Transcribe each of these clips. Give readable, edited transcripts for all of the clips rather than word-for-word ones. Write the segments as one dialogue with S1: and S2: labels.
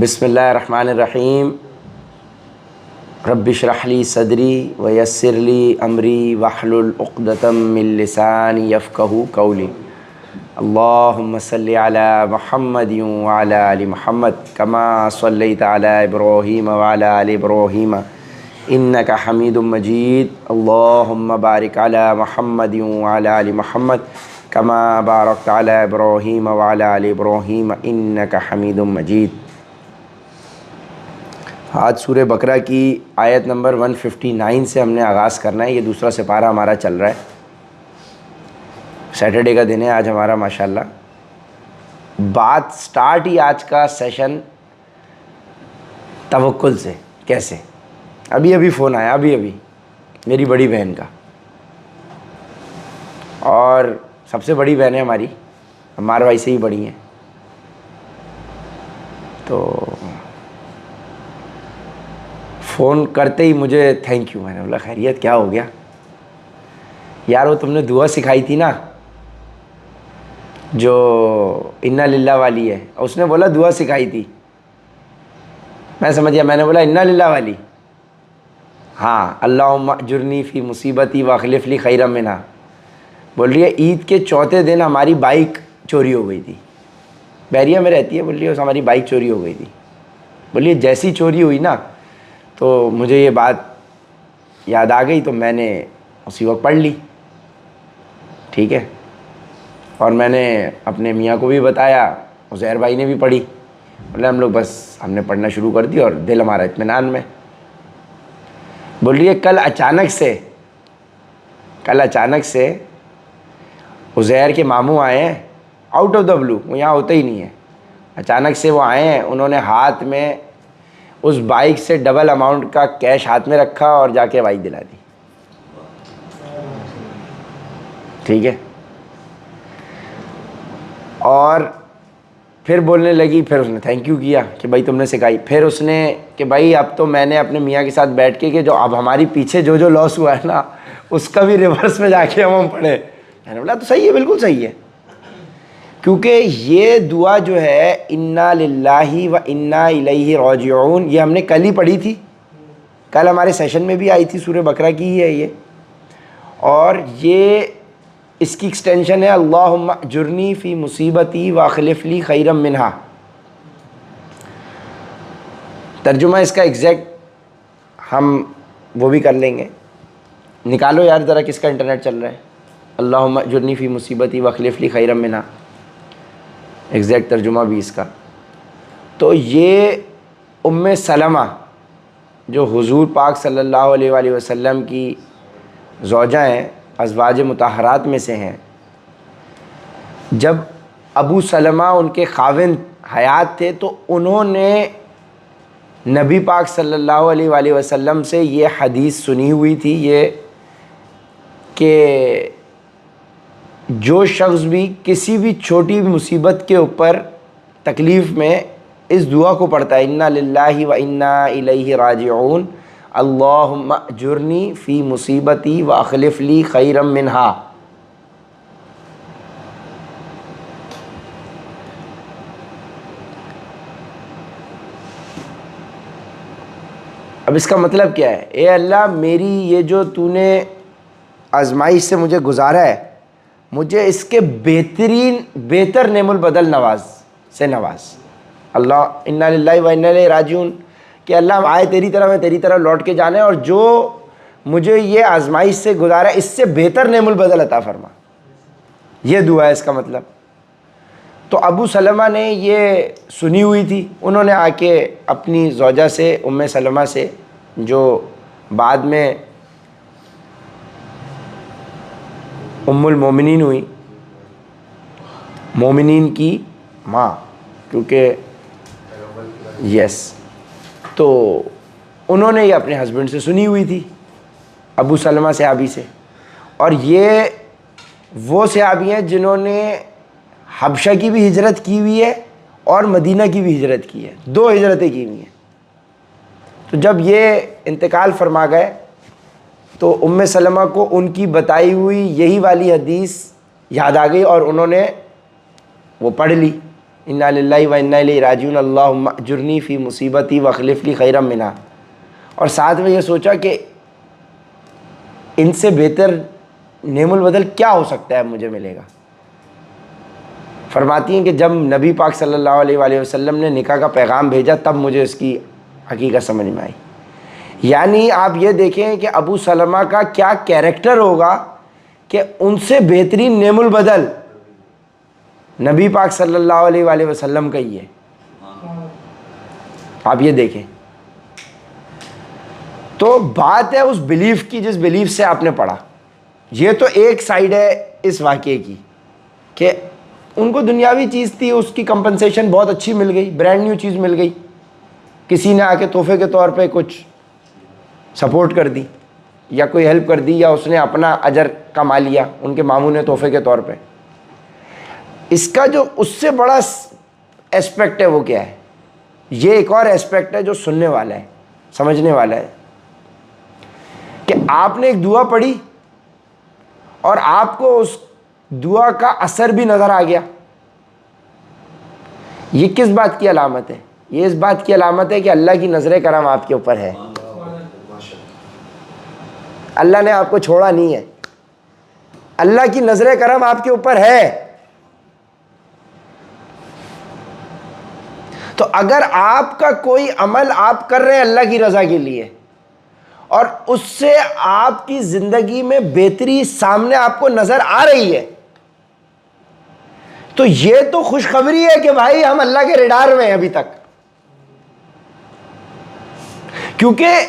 S1: بسم اللہ الرحمن الرحیم رب اشرح لی صدری ویسر لی امری واحلل عقدۃ من لسانی یفقہوا قولی اللہم صلی علی محمد وعلی آل محمد کما صلیت علی ابراہیم وعلی آل ابراہیم انک حمید مجید اللہم بارک علی محمد وعلی آل محمد کما بارکت علی ابراہیم وعلی آل ابراہیم انک حمید مجید۔ آج سورہ بقرہ کی آیت نمبر 159 سے ہم نے آغاز کرنا ہے۔ یہ دوسرا سپارہ ہمارا چل رہا ہے، سیٹرڈے کا دن ہے آج ہمارا ماشاءاللہ۔ بات سٹارٹ ہی آج کا سیشن توکل سے۔ کیسے؟ ابھی فون آیا ابھی میری بڑی بہن کا، اور سب سے بڑی بہن ہے ہماری، ہمارے بھائی سے ہی بڑی ہیں، تو فون کرتے ہی مجھے تھینک یو، میں نے بولا خیریت کیا ہو گیا؟ یار وہ تم نے دعا سکھائی تھی نا جو انا للہ والی ہے، اس نے بولا دعا سکھائی تھی، میں سمجھ گیا، میں نے بولا انا للہ والی، ہاں اللہم اجرنی فی مصیبتی واخلف لی خیرا منہا۔ بول رہی ہے عید کے چوتھے دن ہماری بائک چوری ہو گئی تھی، بحریہ میں رہتی ہے، بول رہی ہے ہماری بائک چوری ہو گئی تھی۔ بولیے جیسی چوری ہوئی نا تو مجھے یہ بات یاد آ گئی، تو میں نے اسی وقت پڑھ لی، ٹھیک ہے، اور میں نے اپنے میاں کو بھی بتایا، عزیر بھائی نے بھی پڑھی، بولے ہم لوگ بس ہم نے پڑھنا شروع کر دی اور دل ہمارا اطمینان میں۔ بول رہی ہے کل اچانک سے عزیر کے ماموں آئے ہیں، آؤٹ آف دا بلو، وہ یہاں ہوتے ہی نہیں ہیں، اچانک سے وہ آئے ہیں، انہوں نے ہاتھ میں اس بائک سے ڈبل اماؤنٹ کا کیش ہاتھ میں رکھا اور جا کے بائک دلا دی، ٹھیک ہے، اور پھر بولنے لگی، پھر اس نے تھینک یو کیا کہ بھائی تم نے سکھائی، پھر اس نے کہ بھائی اب تو میں نے اپنے میاں کے ساتھ بیٹھ کے کہ جو اب ہماری پیچھے جو لاس ہوا ہے نا اس کا بھی ریورس میں جا کے ہم پڑھیں۔ میں نے بولا تو صحیح ہے، بالکل صحیح ہے، کیونکہ یہ دعا جو ہے انا للہ و انا الیہ راجعون، یہ ہم نے کل ہی پڑھی تھی، کل ہمارے سیشن میں بھی آئی تھی، سورہ بقرہ کی ہی ہے یہ، اور یہ اس کی ایکسٹینشن ہے اللہم اجرنی فی مصیبتی واخلف لی خیرا منہا۔ ترجمہ اس کا ایگزیکٹ ہم وہ بھی کر لیں گے، نکالو یار ذرا کس کا انٹرنیٹ چل رہا ہے، اللہم اجرنی فی مصیبتی واخلف لی خیرا منہا، ایگزیکٹ ترجمہ بھی اس کا۔ تو یہ ام سلمہ جو حضور پاک صلی اللہ علیہ وآلہ وسلم کی زوجہ ہیں، ازواج مطہرات میں سے ہیں، جب ابو سلمہ ان کے خاوند حیات تھے تو انہوں نے نبی پاک صلی اللہ علیہ وآلہ وسلم سے یہ حدیث سنی ہوئی تھی، یہ کہ جو شخص بھی کسی بھی چھوٹی مصیبت کے اوپر تکلیف میں اس دعا کو پڑھتا ہے انا للہ و انا الیہ راجعون اللہم اجرنی فی مصیبتی واخلف لی خیرا منہا، اب اس کا مطلب کیا ہے؟ اے اللہ میری یہ جو تو نے آزمائش سے مجھے گزارا ہے، مجھے اس کے بہتر نعم البدل نواز اللہ انا للہ و انا الیہ راجعون، کہ اللہ ہم آئے تیری طرف ہے، تیری طرف لوٹ کے جانا ہے، اور جو مجھے یہ آزمائش سے گزارا ہے اس سے بہتر نعم البدل عطا فرما، یہ دعا ہے اس کا مطلب۔ تو ابو سلمہ نے یہ سنی ہوئی تھی، انہوں نے آ کے اپنی زوجہ سے ام سلمہ سے جو بعد میں ام المومنین ہوئی، مومنین کی ماں، کیونکہ یس، تو انہوں نے یہ اپنے ہسبینڈ سے سنی ہوئی تھی، ابو سلمہ صحابی سے، اور یہ وہ صحابی ہیں جنہوں نے حبشہ کی بھی ہجرت کی ہوئی ہے اور مدینہ کی بھی ہجرت کی ہے، 2 ہجرتیں کی ہوئی ہیں۔ تو جب یہ انتقال فرما گئے تو ام سلمہ کو ان کی بتائی ہوئی یہی والی حدیث یاد آ گئی اور انہوں نے وہ پڑھ لی، انا للہ و انا الیہ راجعون اللہم اجرنی فی مصیبتی واخلف لی خیرا منہا، اور ساتھ میں یہ سوچا کہ ان سے بہتر نعم البدل کیا ہو سکتا ہے مجھے ملے گا۔ فرماتی ہیں کہ جب نبی پاک صلی اللہ علیہ وآلہ وسلم نے نکاح کا پیغام بھیجا تب مجھے اس کی حقیقت سمجھ میں آئی۔ یعنی آپ یہ دیکھیں کہ ابو سلمہ کا کیا کیریکٹر ہوگا کہ ان سے بہترین نعم البدل نبی پاک صلی اللہ علیہ وآلہ وسلم کا ہی ہے۔ آپ یہ دیکھیں، تو بات ہے اس بلیف کی جس بلیف سے آپ نے پڑھا۔ یہ تو ایک سائیڈ ہے اس واقعے کی کہ ان کو دنیاوی چیز تھی، اس کی کمپنسیشن بہت اچھی مل گئی، برانڈ نیو چیز مل گئی، کسی نے آ کے تحفے کے طور پہ کچھ سپورٹ کر دی یا کوئی ہیلپ کر دی، یا اس نے اپنا اجر کما لیا ان کے ماموں نے تحفے کے طور پہ۔ اس کا جو اس سے بڑا ایسپیکٹ ہے وہ کیا ہے؟ یہ ایک اور ایسپیکٹ ہے جو سننے والا ہے، سمجھنے والا ہے، کہ آپ نے ایک دعا پڑھی اور آپ کو اس دعا کا اثر بھی نظر آ گیا۔ یہ کس بات کی علامت ہے؟ یہ اس بات کی علامت ہے کہ اللہ کی نظر کرم آپ کے اوپر ہے۔ اللہ نے آپ کو چھوڑا نہیں ہے، اللہ کی نظر کرم آپ کے اوپر ہے۔ تو اگر آپ کا کوئی عمل آپ کر رہے ہیں اللہ کی رضا کے لیے اور اس سے آپ کی زندگی میں بہتری سامنے آپ کو نظر آ رہی ہے، تو یہ تو خوشخبری ہے کہ بھائی ہم اللہ کے ریڈار میں ہیں ابھی تک۔ کیونکہ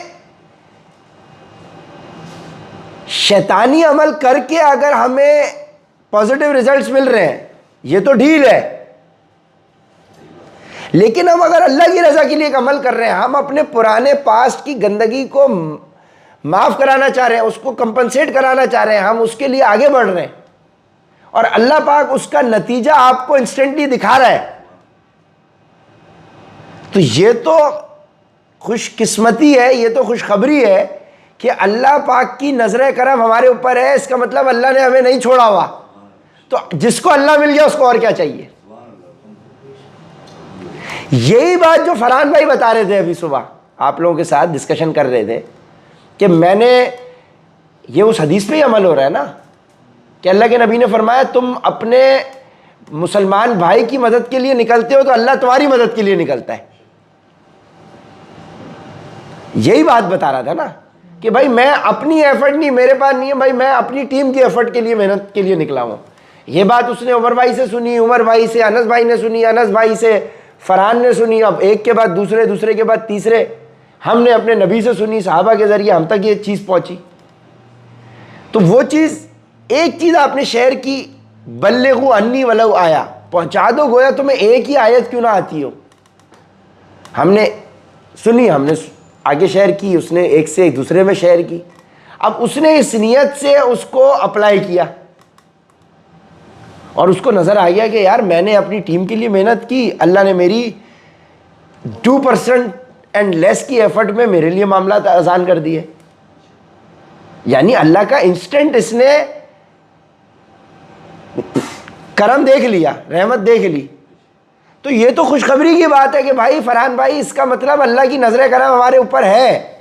S1: شیطانی عمل کر کے اگر ہمیں پازیٹیو ریزلٹس مل رہے ہیں یہ تو ڈیل ہے، لیکن ہم اگر اللہ کی رضا کے لیے ایک عمل کر رہے ہیں، ہم اپنے پرانے پاسٹ کی گندگی کو معاف کرانا چاہ رہے ہیں، اس کو کمپنسیٹ کرانا چاہ رہے ہیں، ہم اس کے لیے آگے بڑھ رہے ہیں، اور اللہ پاک اس کا نتیجہ آپ کو انسٹنٹلی دکھا رہا ہے، تو یہ تو خوش قسمتی ہے، یہ تو خوشخبری ہے کہ اللہ پاک کی نظر کرم ہمارے اوپر ہے۔ اس کا مطلب اللہ نے ہمیں نہیں چھوڑا ہوا۔ تو جس کو اللہ مل گیا اس کو اور کیا چاہیے؟ یہی بات جو فرحان بھائی بتا رہے تھے ابھی صبح، آپ لوگوں کے ساتھ ڈسکشن کر رہے تھے کہ میں نے یہ اس حدیث پہ ہی عمل ہو رہا ہے نا کہ اللہ کے نبی نے فرمایا تم اپنے مسلمان بھائی کی مدد کے لیے نکلتے ہو تو اللہ تمہاری مدد کے لیے نکلتا ہے۔ یہی بات بتا رہا تھا نا کہ بھائی میں اپنی ایفرٹ نہیں، میرے پاس نہیں ہے بھائی، میں اپنی ٹیم کی ایفرٹ کے لیے محنت کے لیے نکلا ہوں۔ یہ بات اس نے عمر بھائی سے سنی، عمر بھائی سے انس بھائی نے سنی، انس بھائی سے فرحان نے سنی، اب ایک کے بعد دوسرے، دوسرے کے بعد تیسرے، ہم نے اپنے نبی سے سنی، صحابہ کے ذریعے ہم تک یہ چیز پہنچی۔ تو وہ چیز، ایک چیز آپ نے شیئر کی، بلغوا انی ولو آیا، پہنچا دو گویا تمہیں ایک ہی آیت کیوں نہ آتی ہو۔ ہم نے سنی، ہم نے آگے شیئر کی، اس نے ایک سے ایک دوسرے میں شیئر کی، اب اس نے اس نیت سے اس کو اپلائی کیا اور اس کو نظر آ گیا کہ یار میں نے اپنی ٹیم کے لیے محنت کی، اللہ نے میری 2% اینڈ لیس کی ایفرٹ میں میرے لیے معاملات آسان کر دیے۔ یعنی اللہ کا انسٹنٹ اس نے کرم دیکھ لیا، رحمت دیکھ لی۔ تو یہ تو خوشخبری کی بات ہے کہ بھائی فرحان بھائی، اس کا مطلب اللہ کی نظر کرم ہمارے اوپر ہے،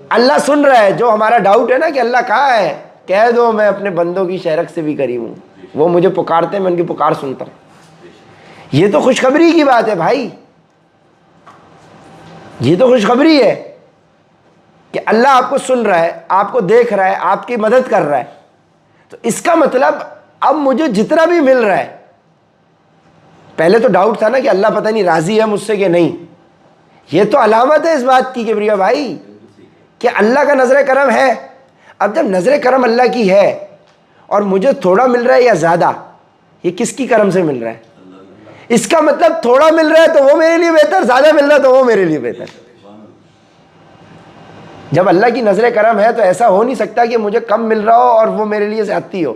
S1: اللہ سن رہا ہے۔ جو ہمارا ڈاؤٹ ہے نا کہ اللہ کہاں ہے، کہہ دو میں اپنے بندوں کی شہرک سے بھی قریب ہوں، وہ مجھے پکارتے ہیں، میں ان کی پکار سنتا ہوں۔ یہ تو خوشخبری کی بات ہے بھائی، یہ تو خوشخبری ہے کہ اللہ آپ کو سن رہا ہے، آپ کو دیکھ رہا ہے، آپ کی مدد کر رہا ہے۔ تو اس کا مطلب اب مجھے جتنا بھی مل رہا ہے، پہلے تو ڈاؤٹ تھا نا کہ اللہ پتہ نہیں راضی ہے مجھ سے کہ نہیں، یہ تو علامت ہے اس بات کی کہ پریا بھائی کہ اللہ کا نظر کرم ہے۔ اب جب نظر کرم اللہ کی ہے اور مجھے تھوڑا مل رہا ہے یا زیادہ، یہ کس کی کرم سے مل رہا ہے؟ اس کا مطلب تھوڑا مل رہا ہے تو وہ میرے لیے بہتر، زیادہ مل رہا ہے تو وہ میرے لیے بہتر۔ جب اللہ کی نظر کرم ہے تو ایسا ہو نہیں سکتا کہ مجھے کم مل رہا ہو اور وہ میرے لیے زیادتی ہو،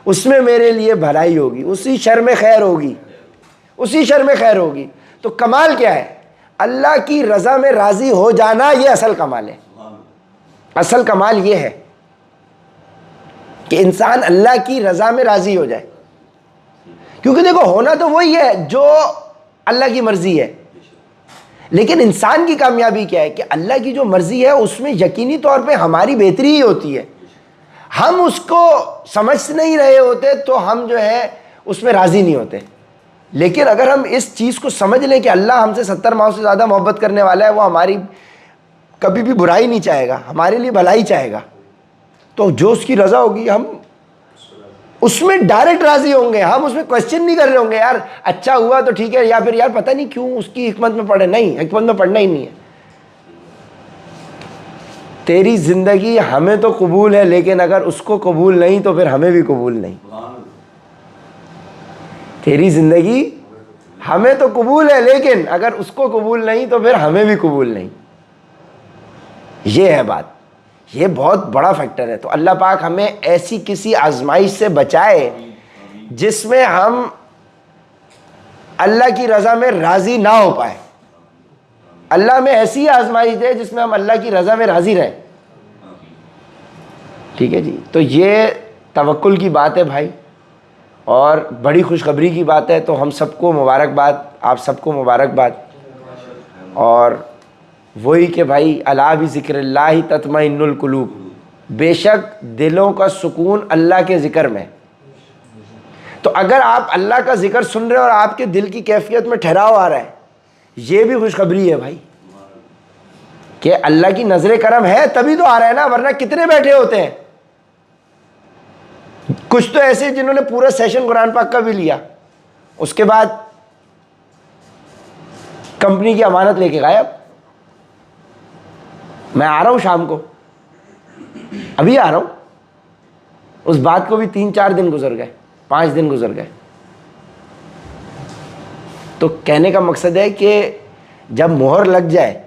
S1: اس میں میرے لیے بھلائی ہوگی، اسی شر میں خیر ہوگی، اسی شر میں خیر ہوگی۔ تو کمال کیا ہے؟ اللہ کی رضا میں راضی ہو جانا، یہ اصل کمال ہے۔ اصل کمال یہ ہے کہ انسان اللہ کی رضا میں راضی ہو جائے، کیونکہ دیکھو ہونا تو وہی ہے جو اللہ کی مرضی ہے، لیکن انسان کی کامیابی کیا ہے کہ اللہ کی جو مرضی ہے اس میں یقینی طور پہ ہماری بہتری ہی ہوتی ہے. ہم اس کو سمجھ نہیں رہے ہوتے تو ہم جو ہے اس میں راضی نہیں ہوتے. لیکن اگر ہم اس چیز کو سمجھ لیں کہ اللہ ہم سے 70 ماؤں سے زیادہ محبت کرنے والا ہے، وہ ہماری کبھی بھی برائی نہیں چاہے گا، ہمارے لیے بھلائی چاہے گا، تو جو اس کی رضا ہوگی ہم اس میں ڈائریکٹ راضی ہوں گے. ہم اس میں کوشچن نہیں کر رہے ہوں گے یار اچھا ہوا تو ٹھیک ہے، یا پھر یار پتہ نہیں کیوں اس کی حکمت میں پڑے. نہیں، حکمت میں پڑھنا ہی نہیں ہے. تیری زندگی ہمیں تو قبول ہے، لیکن اگر اس کو قبول نہیں تو پھر ہمیں بھی قبول نہیں. تیری زندگی ہمیں تو قبول ہے، لیکن اگر اس کو قبول نہیں تو پھر ہمیں بھی قبول نہیں. یہ ہے بات، یہ بہت بڑا فیکٹر ہے. تو اللہ پاک ہمیں ایسی کسی آزمائش سے بچائے جس میں ہم اللہ کی رضا میں راضی نہ ہو پائے. اللہ میں ایسی آزمائش ہے جس میں ہم اللہ کی رضا میں راضی رہیں. ٹھیک ہے جی. تو یہ توکل کی بات ہے بھائی، اور بڑی خوشخبری کی بات ہے. تو ہم سب کو مبارکباد، آپ سب کو مبارکباد. اور وہی کہ بھائی الا بذکر اللہ تطمئن القلوب، بے شک دلوں کا سکون اللہ کے ذکر میں. تو اگر آپ اللہ کا ذکر سن رہے ہیں اور آپ کے دل کی کیفیت میں ٹھہراؤ آ رہا ہے، یہ بھی خوشخبری ہے بھائی کہ اللہ کی نظر کرم ہے تبھی تو آ رہا ہے نا، ورنہ کتنے بیٹھے ہوتے ہیں. کچھ تو ایسے جنہوں نے پورا سیشن قرآن پاک کا بھی لیا، اس کے بعد کمپنی کی امانت لے کے غائب. میں آ رہا ہوں شام کو، ابھی آ رہا ہوں. اس بات کو بھی 3-4 دن گزر گئے، 5 دن گزر گئے. تو کہنے کا مقصد ہے کہ جب مہر لگ جائے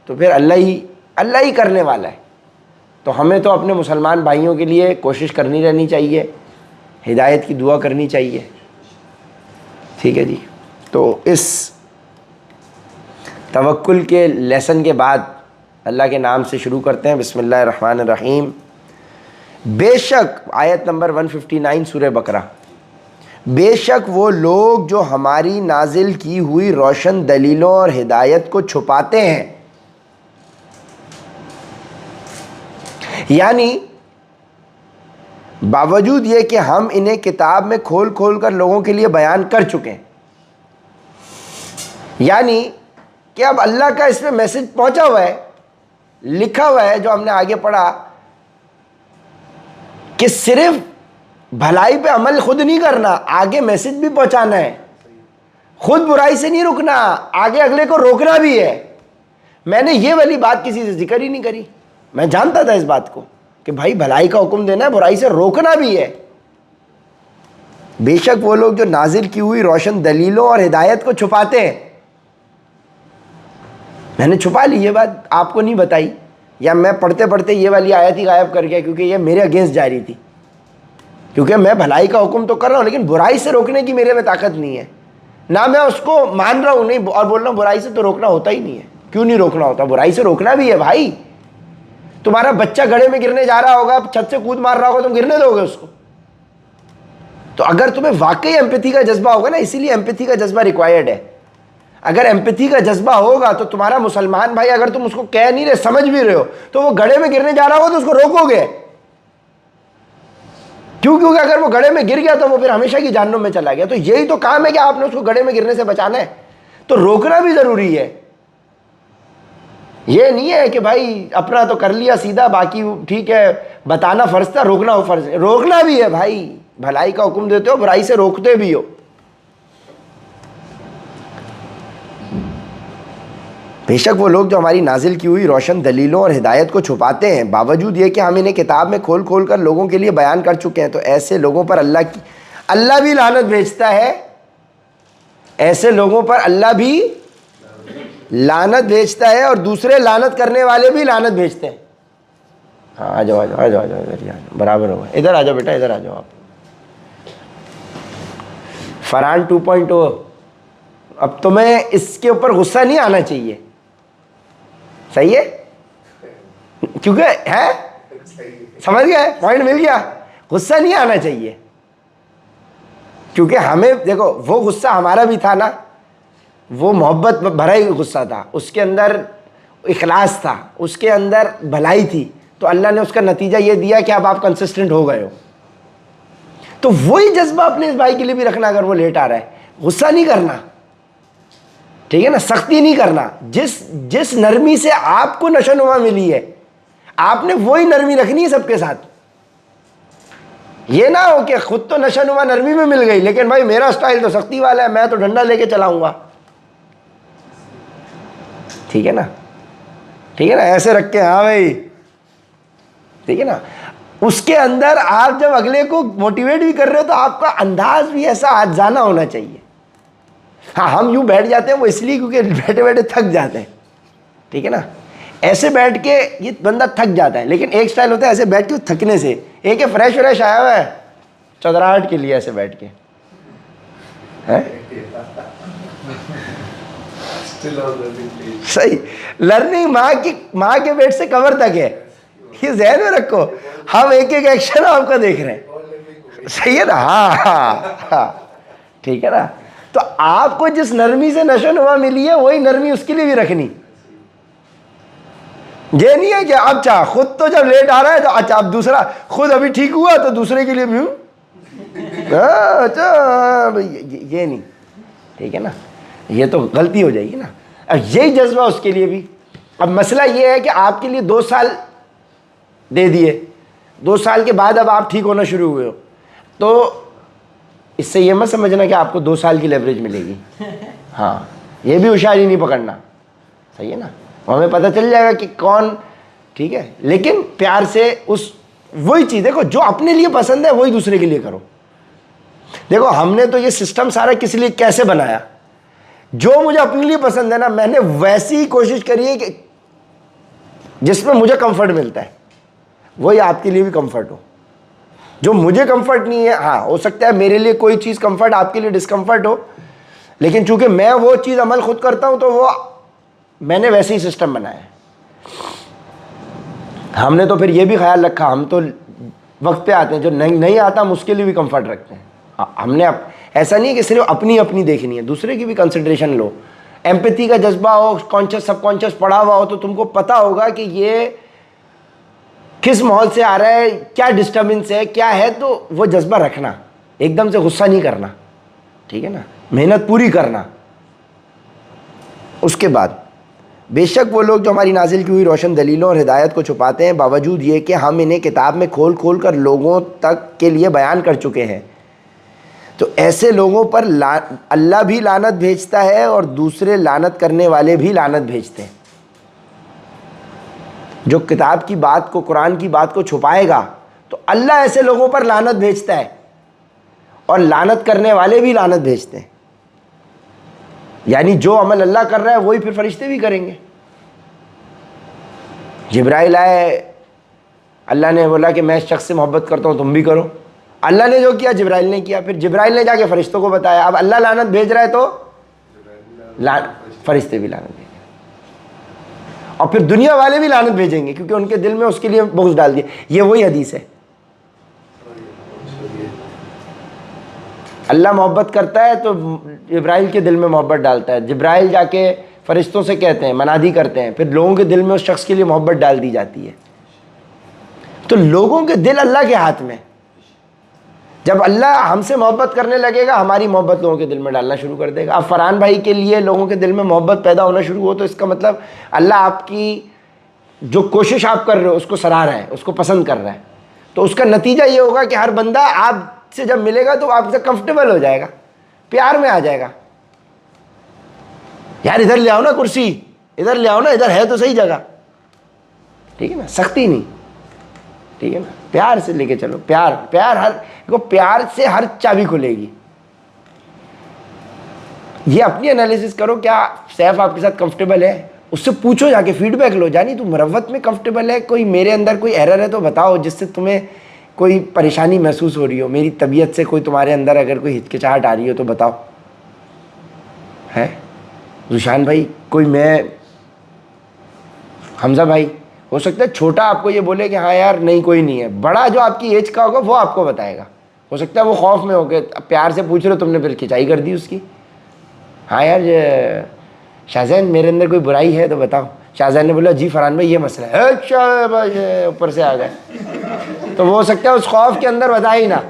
S1: تو پھر اللہ ہی کرنے والا ہے. تو ہمیں تو اپنے مسلمان بھائیوں کے لیے کوشش کرنی رہنی چاہیے، ہدایت کی دعا کرنی چاہیے. ٹھیک ہے جی. تو اس توکل کے لیسن کے بعد اللہ کے نام سے شروع کرتے ہیں. بسم اللہ الرحمن الرحیم. بے شک، آیت نمبر 159 سورہ بقرہ. بے شک وہ لوگ جو ہماری نازل کی ہوئی روشن دلیلوں اور ہدایت کو چھپاتے ہیں، یعنی باوجود یہ کہ ہم انہیں کتاب میں کھول کھول کر لوگوں کے لیے بیان کر چکے ہیں. یعنی کہ اب اللہ کا اس میں میسج پہنچا ہوا ہے، لکھا ہوا ہے، جو ہم نے آگے پڑھا کہ صرف بھلائی پہ عمل خود نہیں کرنا، آگے میسج بھی پہنچانا ہے. خود برائی سے نہیں رکنا، آگے اگلے کو روکنا بھی ہے. میں نے یہ والی بات کسی سے ذکر ہی نہیں کری. میں جانتا تھا اس بات کو کہ بھائی بھلائی کا حکم دینا ہے، برائی سے روکنا بھی ہے. بے شک وہ لوگ جو نازل کی ہوئی روشن دلیلوں اور ہدایت کو چھپاتے ہیں. میں نے چھپا لی، یہ بات آپ کو نہیں بتائی، یا میں پڑھتے پڑھتے یہ والی آیت ہی غائب کر گیا کیونکہ یہ میرے اگینسٹ جاری تھی. کیونکہ میں بھلائی کا حکم تو کر رہا ہوں لیکن برائی سے روکنے کی میرے میں طاقت نہیں ہے. نہ میں اس کو مان رہا ہوں نہیں اور بول رہا ہوں برائی سے تو روکنا ہوتا ہی نہیں ہے. کیوں نہیں روکنا ہوتا؟ برائی سے روکنا بھی ہے بھائی. تمہارا بچہ گڑھے میں گرنے جا رہا ہوگا، چھت سے کود مار رہا ہوگا، تم گرنے دو گے اس کو؟ تو اگر تمہیں واقعی ایمپیتھی کا جذبہ ہوگا نا، اسی لیے ایمپیتھی کا جذبہ ریکوائرڈ ہے. اگر ایمپیتھی کا جذبہ ہوگا تو تمہارا مسلمان بھائی، اگر تم اس کو کہہ نہیں رہے، سمجھ بھی رہے ہو، تو وہ گڑھے میں گرنے جا رہا ہوگا تو اس کو روکو گے. کیوں؟ کیونکہ اگر وہ گڑھے میں گر گیا تو وہ پھر ہمیشہ کی جہنم میں چلا گیا. تو یہی تو کام ہے کہ آپ نے اس کو گڑھے میں گرنے سے بچانا ہے، تو روکنا بھی ضروری ہے. یہ نہیں ہے کہ بھائی اپنا تو کر لیا سیدھا، باقی ٹھیک ہے، بتانا فرض تھا، روکنا ہو فرض ہے. روکنا بھی ہے بھائی. بھلائی کا حکم دیتے ہو، برائی سے روکتے بھی ہو. بے شک وہ لوگ جو ہماری نازل کی ہوئی روشن دلیلوں اور ہدایت کو چھپاتے ہیں، باوجود یہ کہ ہم انہیں کتاب میں کھول کھول کر لوگوں کے لیے بیان کر چکے ہیں، تو ایسے لوگوں پر اللہ بھی لعنت بھیجتا ہے. ایسے لوگوں پر اللہ بھی لعنت بھیجتا ہے، اور دوسرے لعنت کرنے والے بھی لعنت بھیجتے ہیں. ہاں آ جاؤ آ جاؤ آ جاؤ آ جاؤ، ادھر برابر ہوگا. ادھر آ جاؤ بیٹا، ادھر آ جاؤ. آپ فرحان 2.0. اب تمہیں اس کے اوپر غصہ نہیں آنا چاہیے، صحیح ہے؟ کیونکہ ہے، سمجھ گئے؟ پوائنٹ مل گیا. غصہ نہیں آنا چاہیے کیونکہ ہمیں دیکھو وہ غصہ ہمارا بھی تھا نا، وہ محبت بھرا ہی غصہ تھا، اس کے اندر اخلاص تھا، اس کے اندر بھلائی تھی، تو اللہ نے اس کا نتیجہ یہ دیا کہ اب آپ کنسسٹنٹ ہو گئے ہو. تو وہی جذبہ اپنے اس بھائی کے لیے بھی رکھنا. اگر وہ لیٹ آ رہا ہے غصہ نہیں کرنا، ٹھیک ہے نا، سختی نہیں کرنا. جس نرمی سے آپ کو نشو نما ملی ہے آپ نے وہی نرمی رکھنی ہے سب کے ساتھ. یہ نہ ہو کہ خود تو نشو نما نرمی میں مل گئی لیکن بھائی میرا سٹائل تو سختی والا ہے، میں تو ڈنڈا لے کے چلاؤں گا. ٹھیک ہے نا، ٹھیک ہے نا، ایسے رکھ کے ہاں بھائی، ٹھیک ہے نا. اس کے اندر آپ جب اگلے کو موٹیویٹ بھی کر رہے ہو تو آپ کا انداز بھی ایسا عاجزانہ ہونا چاہیے. ہاں ہم یوں بیٹھ جاتے ہیں وہ اس لیے کیونکہ بیٹھے بیٹھے تھک جاتے ہیں، ٹھیک ہے نا. ایسے بیٹھ کے یہ بندہ تھک جاتا ہے، لیکن ایک سٹائل ہوتا ہے ایسے بیٹھ کے تھکنے سے. ایک ہے فریش آیا ہوا ہے چودراہٹ کے لیے ایسے بیٹھ کے صحیح. لرننگ ماں کے پیٹ سے کمر تک ہے، یہ ذہن میں رکھو. ہم ایک ایک ایکشن آپ کا دیکھ رہے ہیں، صحیح ہے نا. ہاں ٹھیک ہے نا. تو آپ کو جس نرمی سے نشو نما ملی ہے وہی نرمی اس کے لیے بھی رکھنی. یہ نہیں ہے کہ اچھا خود تو جب لیٹ آ رہا ہے تو اچھا اب دوسرا خود ابھی ٹھیک ہوا تو دوسرے کے لیے بھی اچھا یہ نہیں، ٹھیک ہے نا. یہ تو غلطی ہو جائے گی نا. اب یہی جذبہ اس کے لیے بھی. اب مسئلہ یہ ہے کہ آپ کے لیے 2 سال دے دیے، 2 سال کے بعد اب آپ ٹھیک ہونا شروع ہوئے ہو، تو اس سے یہ مت سمجھنا کہ آپ کو 2 سال کی لیوریج ملے گی. ہاں یہ بھی ہوشیاری نہیں پکڑنا، صحیح ہے نا. ہمیں پتہ چل جائے گا کہ کون ٹھیک ہے، لیکن پیار سے وہی چیز دیکھو جو اپنے لیے پسند ہے وہی دوسرے کے لیے کرو. دیکھو ہم نے تو یہ سسٹم سارا کس لیے کیسے بنایا، جو مجھے اپنے لیے پسند ہے نا میں نے ویسی ہی کوشش کری ہے کہ جس میں مجھے کمفرٹ ملتا ہے وہی آپ کے لیے بھی کمفرٹ ہو. جو مجھے کمفرٹ نہیں ہے، ہاں ہو سکتا ہے میرے لیے کوئی چیز کمفرٹ آپ کے لیے ڈسکمفرٹ ہو، لیکن چونکہ میں وہ چیز عمل خود کرتا ہوں تو وہ میں نے ویسے ہی سسٹم بنایا ہے. ہم نے تو پھر یہ بھی خیال رکھا ہم تو وقت پہ آتے ہیں، جو نہیں آتا ہم اس کے لیے بھی کمفرٹ رکھتے ہیں. ہم نے ایسا نہیں کہ صرف اپنی دیکھنی ہے، دوسرے کی بھی کنسیڈریشن لو. ایمپیتھی کا جذبہ ہو، کانشیس سب کانشیس پڑھا ہوا ہو تو تم کو پتا ہوگا کہ یہ کس ماحول سے آ رہا ہے، کیا ڈسٹربنس ہے، کیا ہے، تو وہ جذبہ رکھنا. ایک دم سے غصہ نہیں کرنا، ٹھیک ہے نا، محنت پوری کرنا. اس کے بعد بے شک وہ لوگ جو ہماری نازل کی ہوئی روشن دلیلوں اور ہدایت کو چھپاتے ہیں باوجود یہ کہ ہم انہیں کتاب میں کھول کھول کر لوگوں تک کے لیے بیان کر چکے ہیں، تو ایسے لوگوں پر اللہ بھی لعنت بھیجتا ہے اور دوسرے لعنت کرنے والے بھی لعنت بھیجتے ہیں. جو کتاب کی بات کو، قرآن کی بات کو چھپائے گا تو اللہ ایسے لوگوں پر لعنت بھیجتا ہے اور لعنت کرنے والے بھی لعنت بھیجتے ہیں. یعنی جو عمل اللہ کر رہا ہے وہی پھر فرشتے بھی کریں گے. جبرائیل آئے، اللہ نے بولا کہ میں اس شخص سے محبت کرتا ہوں تم بھی کرو. اللہ نے جو کیا جبرائیل نے کیا، پھر جبرائیل نے جا کے فرشتوں کو بتایا. اب اللہ لعنت بھیج رہا ہے تو فرشتے بھی لعنت بھیجیں گے اور پھر دنیا والے بھی لعنت بھیجیں گے کیونکہ ان کے دل میں اس کے لیے بغض ڈال دیا. یہ وہی حدیث ہے. اللہ محبت کرتا ہے تو جبرائیل کے دل میں محبت ڈالتا ہے. جبرائیل جا کے فرشتوں سے کہتے ہیں، منادی کرتے ہیں، پھر لوگوں کے دل میں اس شخص کے لیے محبت ڈال دی جاتی ہے. تو لوگوں کے دل اللہ کے ہاتھ میں. جب اللہ ہم سے محبت کرنے لگے گا ہماری محبت لوگوں کے دل میں ڈالنا شروع کر دے گا. اب فرحان بھائی کے لیے لوگوں کے دل میں محبت پیدا ہونا شروع ہو تو اس کا مطلب اللہ آپ کی جو کوشش آپ کر رہے ہو اس کو سراہ رہا ہے، اس کو پسند کر رہا ہے. تو اس کا نتیجہ یہ ہوگا کہ ہر بندہ آپ سے جب ملے گا تو آپ سے کمفرٹیبل ہو جائے گا، پیار میں آ جائے گا. یار ادھر لے آؤ نا کرسی، ادھر لے آؤ نا، ادھر ہے تو صحیح جگہ، ٹھیک ہے نا. سختی نہیں، ٹھیک ہے نا، پیار سے لے کے چلو. پیار سے ہر چابی کھلے گی. یہ اپنی انالیسس کرو، کیا سیف آپ کے ساتھ کمفرٹیبل ہے، اس سے پوچھو جا کے، فیڈ بیک لو. جانی تم مروت میں کمفرٹیبل ہے، کوئی میرے اندر کوئی ایرر ہے تو بتاؤ جس سے تمہیں کوئی پریشانی محسوس ہو رہی ہو، میری طبیعت سے کوئی تمہارے اندر اگر کوئی ہچکچاہٹ آ رہی ہو تو بتاؤ. ہے ذوشان بھائی، کوئی میں حمزہ بھائی، ہو سکتا ہے چھوٹا آپ کو یہ بولے کہ ہاں یار نہیں کوئی نہیں ہے، بڑا جو آپ کی ایج کا ہوگا وہ آپ کو بتائے گا ہو سکتا ہے وہ خوف میں ہو کے پیار سے پوچھ رہے ہو، تم نے پھر کھچائی کر دی اس کی. ہاں یار شاہزین میرے اندر کوئی برائی ہے تو بتاؤ. شاہزین نے بولا جی فرحان بھائی یہ مسئلہ ہے. اچھا بھائی اوپر سے آ گئے. تو وہ ہو سکتا ہے اس خوف کے اندر بتا ہی نا.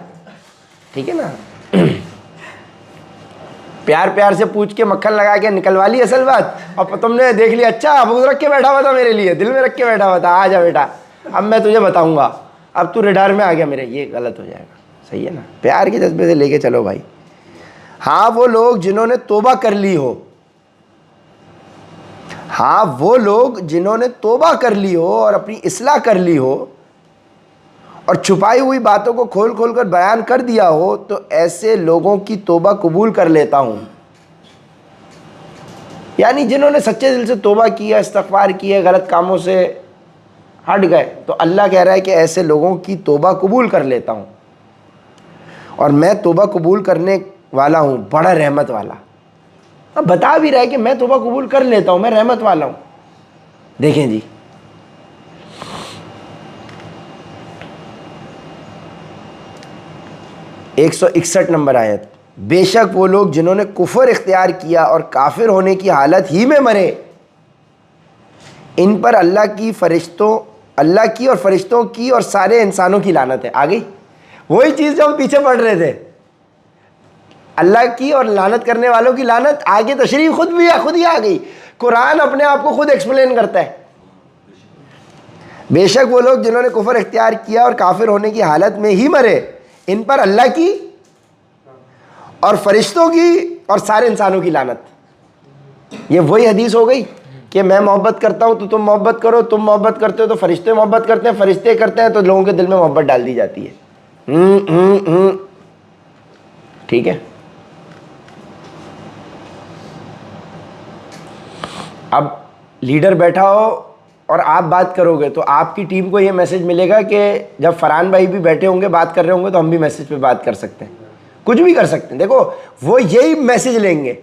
S1: ٹھیک ہے نا. پیار پیار سے پوچھ کے مکھن لگا کے نکلوا لی اصل بات، اور تم نے دیکھ لیا اچھا اب رکھ کے بیٹھا ہوا تھا میرے لیے، دل میں رکھ کے بیٹھا ہوا تھا، آ جا بیٹا اب میں تجھے بتاؤں گا، اب تو ریڈار میں آ گیا میرے. یہ غلط ہو جائے گا. صحیح ہے نا. پیار کے جذبے سے لے کے چلو بھائی. ہاں وہ لوگ جنہوں نے توبہ کر لی ہو، ہاں وہ لوگ جنہوں نے توبہ کر لی ہو اور اپنی اصلاح کر لی ہو اور چھپائی ہوئی باتوں کو کھول کھول کر بیان کر دیا ہو، تو ایسے لوگوں کی توبہ قبول کر لیتا ہوں. یعنی جنہوں نے سچے دل سے توبہ کیا، استغفار کیا، غلط کاموں سے ہٹ گئے، تو اللہ کہہ رہا ہے کہ ایسے لوگوں کی توبہ قبول کر لیتا ہوں. اور میں توبہ قبول کرنے والا ہوں، بڑا رحمت والا. اب بتا بھی رہا ہے کہ میں توبہ قبول کر لیتا ہوں، میں رحمت والا ہوں. دیکھیں جی 161 نمبر آیت. بے شک وہ لوگ جنہوں نے کفر اختیار کیا اور کافر ہونے کی حالت ہی میں مرے، ان پر اللہ کی اور فرشتوں کی اور سارے انسانوں کی لعنت ہے. آ گئی وہی چیز جو ہم پیچھے پڑھ رہے تھے. اللہ کی اور لعنت کرنے والوں کی لعنت آگے تشریح خود ہی آ گئی. قرآن اپنے آپ کو خود ایکسپلین کرتا ہے. بے شک وہ لوگ جنہوں نے کفر اختیار کیا اور کافر ہونے کی حالت میں ہی مرے، ان پر اللہ کی اور فرشتوں کی اور سارے انسانوں کی لعنت. یہ وہی حدیث ہو گئی کہ میں محبت کرتا ہوں تو تم محبت کرو، تم محبت کرتے ہو تو فرشتے محبت کرتے ہیں، فرشتے کرتے ہیں تو لوگوں کے دل میں محبت ڈال دی جاتی ہے. ٹھیک ہے. اب لیڈر بیٹھا ہو اور آپ بات کرو گے تو آپ کی ٹیم کو یہ میسج ملے گا کہ جب فرحان بھائی بھی بیٹھے ہوں گے بات کر رہے ہوں گے تو ہم بھی میسج پہ بات کر سکتے ہیں، کچھ بھی کر سکتے ہیں. دیکھو وہ یہی میسج لیں گے.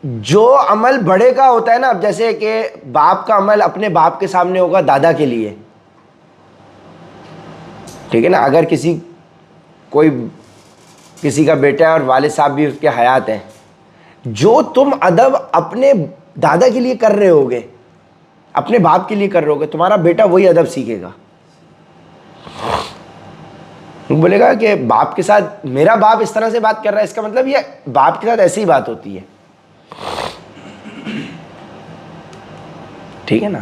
S1: جو عمل بڑے کا ہوتا ہے نا، اب جیسے کہ باپ کا عمل اپنے باپ کے سامنے ہوگا دادا کے لیے، ٹھیک ہے نا. اگر کسی کا بیٹا ہے اور والد صاحب بھی اس کے حیات ہیں، جو تم ادب اپنے دادا کے لیے کر رہے ہوگے، اپنے باپ کے لیے کر رہے ہوگے، تمہارا بیٹا وہی ادب سیکھے گا. بولے گا کہ باپ کے ساتھ میرا باپ اس طرح سے بات کر رہا ہے، اس کا مطلب یہ باپ کے ساتھ ایسی ہی بات ہوتی ہے. ٹھیک ہے نا.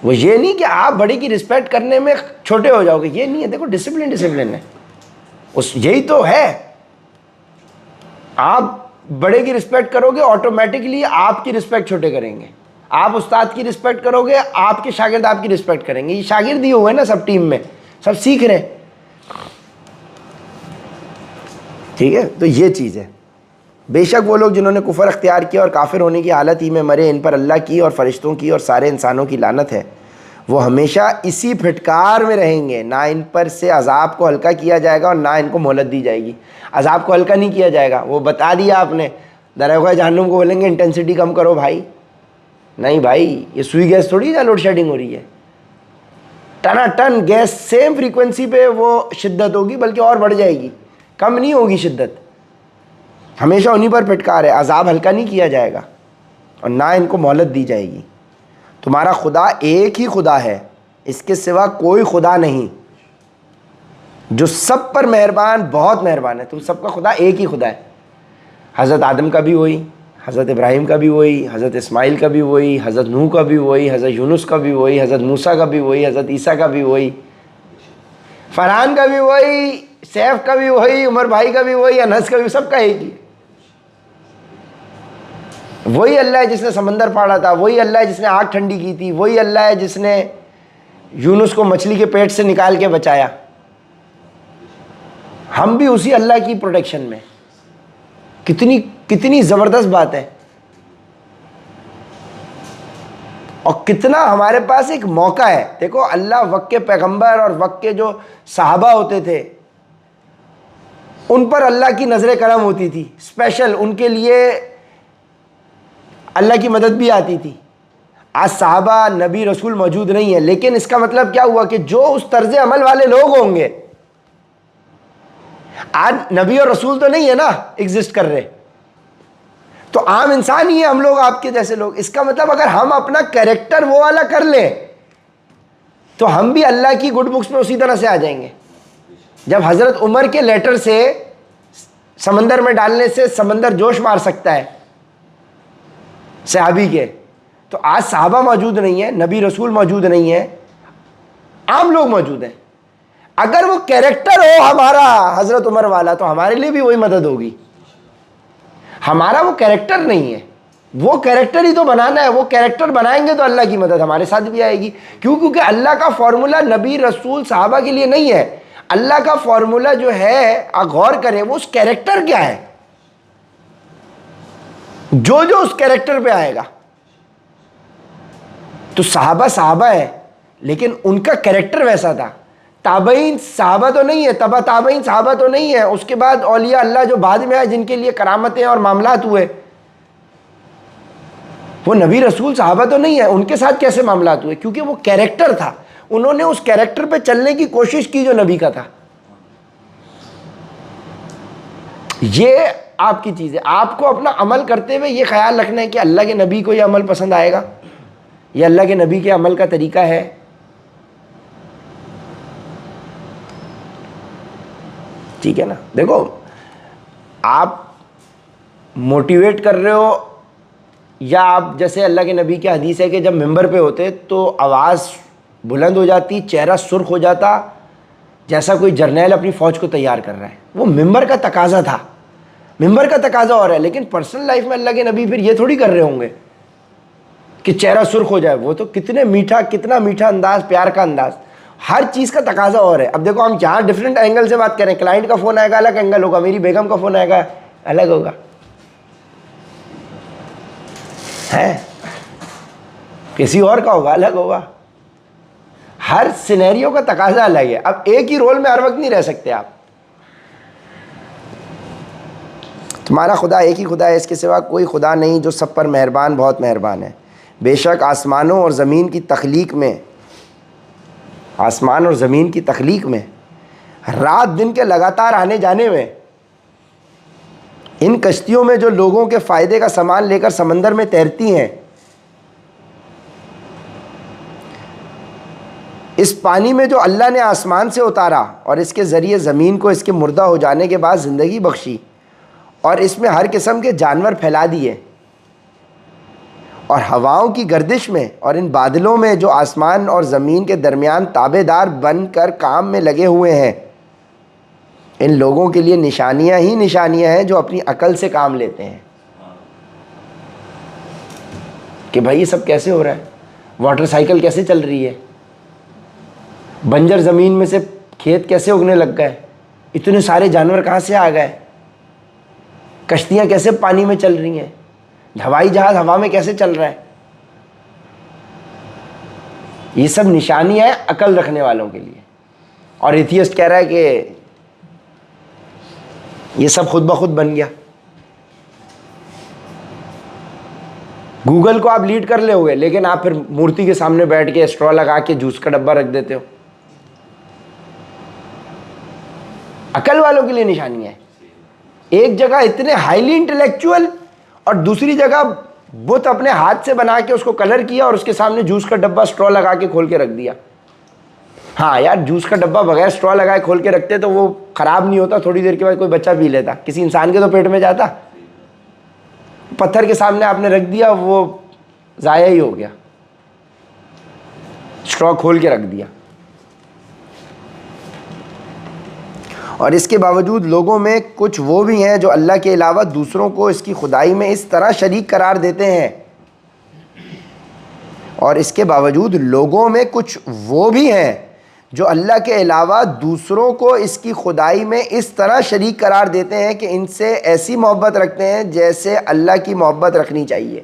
S1: وہ یہ نہیں کہ آپ بڑے کی رسپیکٹ کرنے میں چھوٹے ہو جاؤ گے، یہ نہیں ہے. دیکھو ڈسپلن ہے، یہی تو ہے. آپ بڑے کی رسپیکٹ کرو گے آٹومیٹکلی آپ کی رسپیکٹ چھوٹے کریں گے. آپ استاد کی رسپیکٹ کرو گے، آپ کے شاگرد آپ کی رسپیکٹ کریں گے. یہ شاگرد ہی ہوئے نا سب ٹیم میں، سب سیکھ رہے ہیں. ٹھیک ہے. تو یہ چیز ہے. بے شک وہ لوگ جنہوں نے کفر اختیار کیا اور کافر ہونے کی حالت ہی میں مرے، ان پر اللہ کی اور فرشتوں کی اور سارے انسانوں کی لعنت ہے. وہ ہمیشہ اسی پھٹکار میں رہیں گے، نہ ان پر سے عذاب کو ہلکا کیا جائے گا اور نہ ان کو مہلت دی جائے گی. عذاب کو ہلکا نہیں کیا جائے گا. وہ بتا دیا آپ نے. درگاہ جہنم کو بولیں گے انٹینسٹی کم کرو بھائی. نہیں بھائی، یہ سوئی گیس تھوڑی ہے لوڈ شیڈنگ ہو رہی ہے. Tina ton gas same frequency پہ وہ شدت ہوگی، بلکہ اور بڑھ جائے گی، کم نہیں ہوگی شدت. ہمیشہ انہی پر پھٹکار ہے. عذاب ہلکا نہیں کیا جائے گا اور نہ ان کو مہلت دی جائے گی. تمہارا خدا ایک ہی خدا ہے، اس کے سوا کوئی خدا نہیں، جو سب پر مہربان، بہت مہربان ہے. تم سب کا خدا ایک ہی خدا ہے. حضرت آدم کا بھی وہی، حضرت ابراہیم کا بھی وہی، حضرت اسماعیل کا بھی وہی، حضرت نوح کا بھی وہی، حضرت یونس کا بھی وہی، حضرت موسیٰ کا بھی وہی، حضرت عیسیٰ کا بھی وہی، فرحان کا بھی وہی، سیف کا بھی وہی، عمر بھائی کا بھی وہی، انس کا بھی، سب کا ایک ہی. وہی اللہ ہے جس نے سمندر پھاڑا تھا، وہی اللہ ہے جس نے آگ ٹھنڈی کی تھی، وہی اللہ ہے جس نے یونس کو مچھلی کے پیٹ سے نکال کے بچایا. ہم بھی اسی اللہ کی پروٹیکشن میں. کتنی زبردست بات ہے. اور کتنا ہمارے پاس ایک موقع ہے. دیکھو اللہ وقت کے پیغمبر اور وقت کے جو صحابہ ہوتے تھے ان پر اللہ کی نظر کرم ہوتی تھی اسپیشل، ان کے لیے اللہ کی مدد بھی آتی تھی. آج صحابہ نبی رسول موجود نہیں ہے، لیکن اس کا مطلب کیا ہوا کہ جو اس طرز عمل والے لوگ ہوں گے آج نبی اور رسول تو نہیں ہے نا ایگزسٹ کر رہے, تو عام انسان ہی ہے ہم لوگ, آپ کے جیسے لوگ. اس کا مطلب اگر ہم اپنا کیریکٹر وہ والا کر لیں تو ہم بھی اللہ کی گڈ بکس میں اسی طرح سے آ جائیں گے. جب حضرت عمر کے لیٹر سے سمندر میں ڈالنے سے سمندر جوش مار سکتا ہے صحابی کے, تو آج صحابہ موجود نہیں ہیں, نبی رسول موجود نہیں ہے, عام لوگ موجود ہیں. اگر وہ کیریکٹر ہو ہمارا حضرت عمر والا تو ہمارے لیے بھی وہی مدد ہوگی. ہمارا وہ کیریکٹر نہیں ہے, وہ کیریکٹر ہی تو بنانا ہے. وہ کیریکٹر بنائیں گے تو اللہ کی مدد ہمارے ساتھ بھی آئے گی. کیونکہ اللہ کا فارمولا نبی رسول صحابہ کے لیے نہیں ہے. اللہ کا فارمولا جو ہے غور کریں وہ اس کیریکٹر کیا ہے, جو جو اس کیریکٹر پہ آئے گا. تو صحابہ ہے لیکن ان کا کیریکٹر ویسا تھا. تابعین صحابہ تو نہیں ہے, تبع تابعین صحابہ تو نہیں ہے. اس کے بعد اولیاء اللہ جو بعد میں آئے جن کے لیے کرامتیں اور معاملات ہوئے, وہ نبی رسول صحابہ تو نہیں ہے. ان کے ساتھ کیسے معاملات ہوئے؟ کیونکہ وہ کیریکٹر تھا, انہوں نے اس کیریکٹر پہ چلنے کی کوشش کی جو نبی کا تھا. یہ آپ کی چیز ہے. آپ کو اپنا عمل کرتے ہوئے یہ خیال رکھنا ہے کہ اللہ کے نبی کو یہ عمل پسند آئے گا, یہ اللہ کے نبی کے عمل کا طریقہ ہے. ٹھیک ہے نا. دیکھو آپ موٹیویٹ کر رہے ہو, یا آپ جیسے اللہ کے نبی کی حدیث ہے کہ جب ممبر پہ ہوتے تو آواز بلند ہو جاتی, چہرہ سرخ ہو جاتا, جیسا کوئی جرنیل اپنی فوج کو تیار کر رہا ہے. وہ ممبر کا تقاضا تھا, ممبر کا تقاضا اور ہے. لیکن پرسنل لائف میں اللہ کے نبی پھر یہ تھوڑی کر رہے ہوں گے کہ چہرہ سرخ ہو جائے. وہ تو کتنا میٹھا انداز, پیار کا انداز, ہر چیز کا تقاضا اور ہے. اب دیکھو ہم جہاں ڈفرینٹ اینگل سے بات کریں, کلائنٹ کا فون آئے گا الگ اینگل ہوگا, میری بیگم کا فون آئے گا الگ ہوگا, ہے کسی اور کا ہوگا الگ ہوگا. ہر سینیریو کا تقاضا الگ ہے. اب ایک ہی رول میں ہر وقت نہیں رہ سکتے آپ. تمہارا خدا ایک ہی خدا ہے, اس کے سوا کوئی خدا نہیں جو سب پر مہربان, بہت مہربان ہے. بے شک آسمانوں اور زمین کی تخلیق میں, آسمان اور زمین کی تخلیق میں, رات دن کے لگاتار آنے جانے میں, ان کشتیوں میں جو لوگوں کے فائدے کا سامان لے کر سمندر میں تیرتی ہیں, اس پانی میں جو اللہ نے آسمان سے اتارا اور اس کے ذریعے زمین کو اس کے مردہ ہو جانے کے بعد زندگی بخشی, اور اس میں ہر قسم کے جانور پھیلا دیے, اور ہواؤں کی گردش میں اور ان بادلوں میں جو آسمان اور زمین کے درمیان تابع دار بن کر کام میں لگے ہوئے ہیں, ان لوگوں کے لیے نشانیاں ہی نشانیاں ہیں جو اپنی عقل سے کام لیتے ہیں. کہ بھائی یہ سب کیسے ہو رہا ہے, واٹر سائیکل کیسے چل رہی ہے, بنجر زمین میں سے کھیت کیسے اگنے لگ گئے, اتنے سارے جانور کہاں سے آ گئے, کشتیاں کیسے پانی میں چل رہی ہیں, ہوائی جہاز ہوا میں کیسے چل رہا ہے. یہ سب نشانیاں ہیں عقل رکھنے والوں کے لیے. اور ایتھیسٹ کہہ رہا ہے کہ یہ سب خود بخود بن گیا. گوگل کو آپ لیڈ کر لے ہوگے, لیکن آپ پھر مورتی کے سامنے بیٹھ کے اسٹرا لگا کے جوس کا ڈبہ رکھ دیتے ہو. عقل والوں کے لیے نشانیاں ہیں. ایک جگہ اتنے ہائیلی انٹلیکچوئل, اور دوسری جگہ بت اپنے ہاتھ سے بنا کے اس کو کلر کیا اور اس کے سامنے جوس کا ڈبہ اسٹرا لگا کے کھول کے رکھ دیا. ہاں یار, جوس کا ڈبہ بغیر اسٹرا لگائے کھول کے رکھتے تو وہ خراب نہیں ہوتا, تھوڑی دیر کے بعد کوئی بچہ پی لیتا, کسی انسان کے تو پیٹ میں جاتا. پتھر کے سامنے آپ نے رکھ دیا, وہ ضائع ہی ہو گیا, اسٹرا کھول کے رکھ دیا. اور اس کے باوجود لوگوں میں کچھ وہ بھی ہیں جو اللہ کے علاوہ دوسروں کو اس کی خدائی میں اس طرح شریک قرار دیتے ہیں, اور اس کے باوجود لوگوں میں کچھ وہ بھی ہیں جو اللہ کے علاوہ دوسروں کو اس کی خدائی میں اس طرح شریک قرار دیتے ہیں کہ ان سے ایسی محبت رکھتے ہیں جیسے اللہ کی محبت رکھنی چاہیے.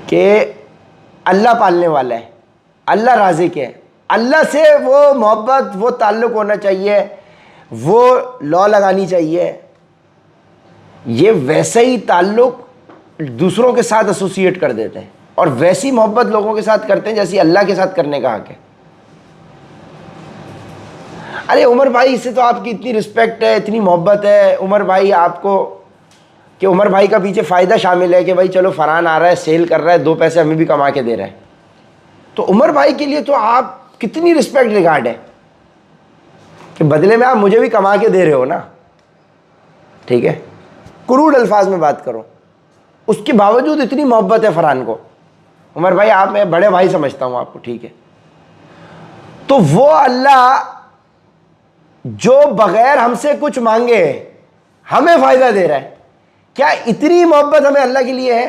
S1: کہ اللہ پالنے والا ہے, اللہ رازق ہے, اللہ سے وہ محبت, وہ تعلق ہونا چاہیے, وہ لا لگانی چاہیے. یہ ویسے ہی تعلق دوسروں کے ساتھ ایسوسیٹ کر دیتے ہیں. اور ویسی محبت لوگوں کے ساتھ کرتے ہیں جیسی اللہ کے ساتھ کرنے کا حق ہے. ارے عمر بھائی سے تو آپ کی اتنی رسپیکٹ ہے, اتنی محبت ہے عمر بھائی آپ کو, کہ عمر بھائی کا پیچھے فائدہ شامل ہے کہ بھائی چلو فرحان آ رہا ہے, سیل کر رہا ہے, 2 پیسے ہمیں بھی کما کے دے رہا ہے. تو عمر بھائی کے لیے تو آپ کتنی رسپیکٹ ریگارڈ ہے کہ بدلے میں آپ مجھے بھی کما کے دے رہے ہو نا. ٹھیک ہے, کروڑ الفاظ میں بات کرو, اس کے باوجود اتنی محبت ہے فرحان کو. عمر بھائی آپ میں بڑے بھائی سمجھتا ہوں آپ کو, ٹھیک ہے. تو وہ اللہ جو بغیر ہم سے کچھ مانگے ہمیں فائدہ دے رہا ہے, کیا اتنی محبت ہمیں اللہ کے لیے ہے؟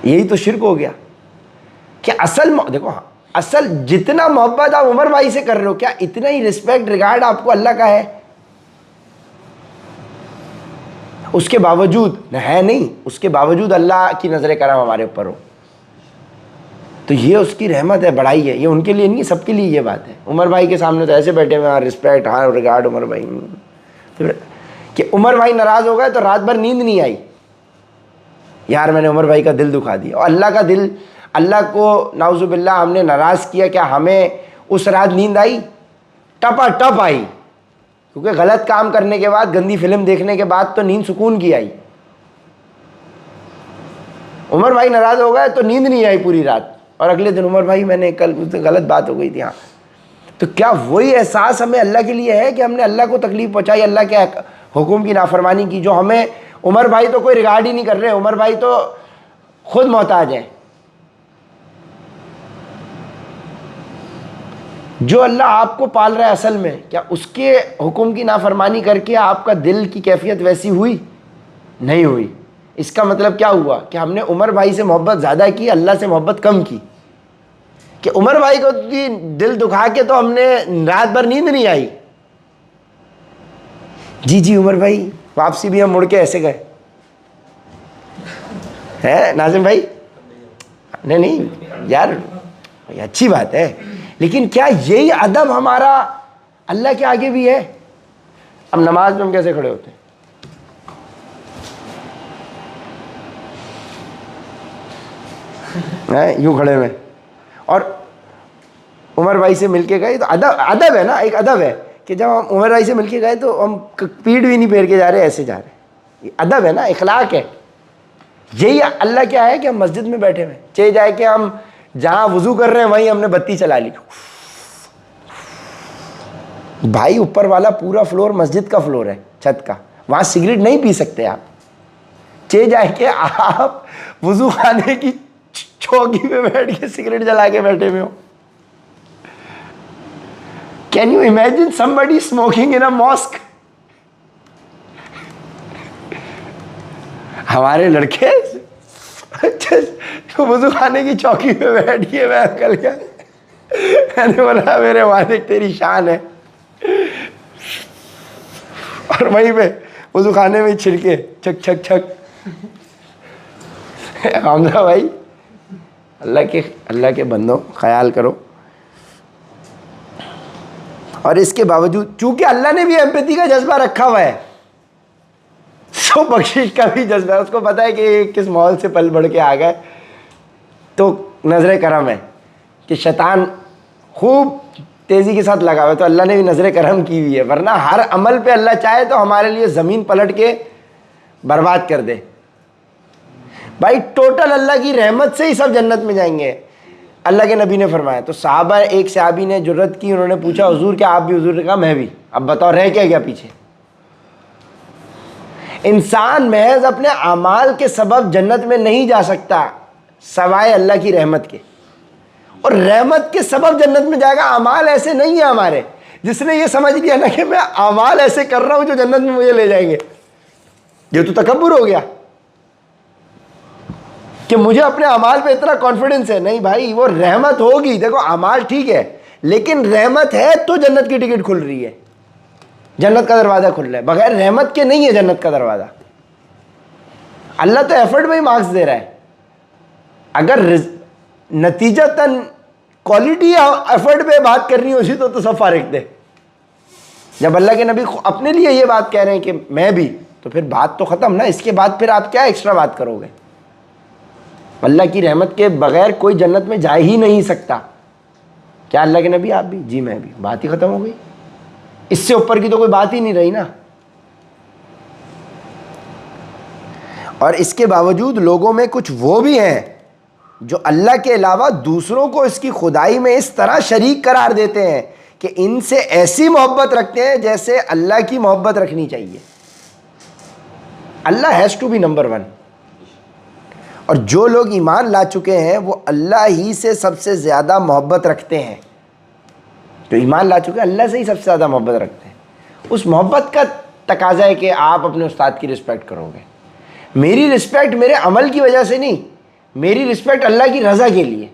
S1: یہی تو شرک ہو گیا کہ دیکھو اصل جتنا محبت آپ عمر بھائی سے کر رہے ہو, کیا اتنا ہی رسپیکٹ ریگارڈ آپ کو اللہ کا ہے؟ اس کے باوجود ہے نہیں, اس کے باوجود اللہ کی نظر کرم ہمارے اوپر ہو تو یہ اس کی رحمت ہے, بڑائی ہے. یہ ان کے لیے نہیں, سب کے لیے یہ بات ہے. عمر بھائی کے سامنے تو ایسے بیٹھے ہوئے, ہاں رسپیکٹ, ہاں ریگارڈ عمر بھائی, کہ عمر بھائی ناراض ہو گئے تو رات بھر نیند نہیں آئی, یار میں نے عمر بھائی کا دل دکھا دیا. اور اللہ کا دل, اللہ کو نعوذ باللہ ہم نے ناراض کیا, کیا ہمیں اس رات نیند آئی؟ ٹپا ٹپ آئی, کیونکہ غلط کام کرنے کے بعد, گندی فلم دیکھنے کے بعد تو نیند سکون کی آئی. عمر بھائی ناراض ہو گئے تو نیند نہیں آئی پوری رات, اور اگلے دن عمر بھائی میں نے کل غلط بات ہو گئی تھی. ہاں, تو کیا وہی احساس ہمیں اللہ کے لیے ہے کہ ہم نے اللہ کو تکلیف پہنچائی, اللہ کے حکم کی نافرمانی کی؟ جو ہمیں عمر بھائی تو کوئی ریگارڈ ہی نہیں کر رہے, عمر بھائی تو خود محتاج ہیں. جو اللہ آپ کو پال رہا ہے اصل میں, کیا اس کے حکم کی نافرمانی کر کے آپ کا دل کی کیفیت ویسی ہوئی؟ نہیں ہوئی. اس کا مطلب کیا ہوا کہ ہم نے عمر بھائی سے محبت زیادہ کی, اللہ سے محبت کم کی. کہ عمر بھائی کو دل دکھا کے تو ہم نے رات بھر نیند نہیں آئی. جی عمر بھائی واپسی بھی ہم مڑ کے ایسے گئے ہے ناظم بھائی. نہیں یار اچھی بات ہے, لیکن کیا یہی ادب ہمارا اللہ کے آگے بھی ہے؟ اب نماز میں ہم کیسے کھڑے ہوتے ہیں؟ یوں کھڑے ہوئے, اور عمر بھائی سے مل کے گئے تو ادب ہے نا, ایک ادب ہے کہ جب ہم عمر بھائی سے مل کے گئے تو ہم پیٹ بھی نہیں پھیر کے جا رہے, ایسے جا رہے. یہ ادب ہے نا, اخلاق ہے. یہی اللہ کیا ہے کہ ہم مسجد میں بیٹھے ہوئے, چاہے جائے کہ ہم جہاں وضو کر رہے ہیں وہیں ہم نے بتی چلا لی. بھائی اوپر والا پورا فلور مسجد کا فلور ہے, چھت کا, وہاں سگریٹ نہیں پی سکتے آپ. چاہے جائے کہ آپ وضو خانے کی چوکی پہ بیٹھ کے سگریٹ جلا کے بیٹھے ہوئے ہو. Can you imagine somebody smoking in a mosque? ہمارے لڑکے وضو خانے کی چوکی پہ بیٹھ کے, میں نکل گیا, میں نے بولا میرے والد تیری شان ہے, اور وہیں پہ وضو خانے میں چھڑکے چھک چھک چھک. حمزہ بھائی اللہ کے بندوں خیال کرو. اور اس کے باوجود چونکہ اللہ نے بھی ایمپیتھی کا جذبہ رکھا ہوا ہے, سو بخشش کا بھی جذبہ ہے, اس کو پتہ ہے کہ کس ماحول سے پل بڑھ کے آ گئے, تو نظر کرم ہے کہ شیطان خوب تیزی کے ساتھ لگا ہوا ہے, تو اللہ نے بھی نظر کرم کی ہوئی ہے. ورنہ ہر عمل پہ اللہ چاہے تو ہمارے لیے زمین پلٹ کے برباد کر دے. بھائی ٹوٹل اللہ کی رحمت سے ہی سب جنت میں جائیں گے, اللہ کے نبی نے فرمایا. تو صحابہ, ایک صحابی نے جرت کی, انہوں نے پوچھا حضور کیا آپ بھی؟ حضور نے کہا میں بھی. اب بتاؤ رہ کیا گیا پیچھے؟ انسان محض اپنے اعمال کے سبب جنت میں نہیں جا سکتا سوائے اللہ کی رحمت کے, اور رحمت کے سبب جنت میں جائے گا. اعمال ایسے نہیں ہیں ہمارے, جس نے یہ سمجھ لیا نا کہ میں اعمال ایسے کر رہا ہوں جو جنت میں مجھے لے جائیں گے, یہ تو تکبر ہو گیا کہ مجھے اپنے اعمال پہ اتنا کانفیڈنس ہے. نہیں بھائی, وہ رحمت ہوگی. دیکھو اعمال ٹھیک ہے, لیکن رحمت ہے تو جنت کی ٹکٹ کھل رہی ہے, جنت کا دروازہ کھل رہا ہے. بغیر رحمت کے نہیں ہے جنت کا دروازہ. اللہ تو ایفرٹ میں ہی مارکس دے رہا ہے. اگر نتیجتاً کوالٹی ایفرٹ پہ بات کرنی ہوتی تو سب فارغ تھے. جب اللہ کے نبی اپنے لیے یہ بات کہہ رہے ہیں کہ میں بھی, تو پھر بات تو ختم نا. اس کے بعد پھر آپ کیا ایکسٹرا بات کرو گے؟ اللہ کی رحمت کے بغیر کوئی جنت میں جا ہی نہیں سکتا. کیا اللہ کے نبی آپ بھی؟ جی میں بھی. بات ہی ختم ہو گئی. اس سے اوپر کی تو کوئی بات ہی نہیں رہی نا. اور اس کے باوجود لوگوں میں کچھ وہ بھی ہیں جو اللہ کے علاوہ دوسروں کو اس کی خدائی میں اس طرح شریک قرار دیتے ہیں کہ ان سے ایسی محبت رکھتے ہیں جیسے اللہ کی محبت رکھنی چاہیے. Allah has to be number one. اور جو لوگ ایمان لا چکے ہیں وہ اللہ ہی سے سب سے زیادہ محبت رکھتے ہیں. جو ایمان لا چکے ہیں اللہ سے ہی سب سے زیادہ محبت رکھتے ہیں. اس محبت کا تقاضا ہے کہ آپ اپنے استاد کی رسپیکٹ کرو گے. میری رسپیکٹ میرے عمل کی وجہ سے نہیں, میری رسپیکٹ اللہ کی رضا کے لیے.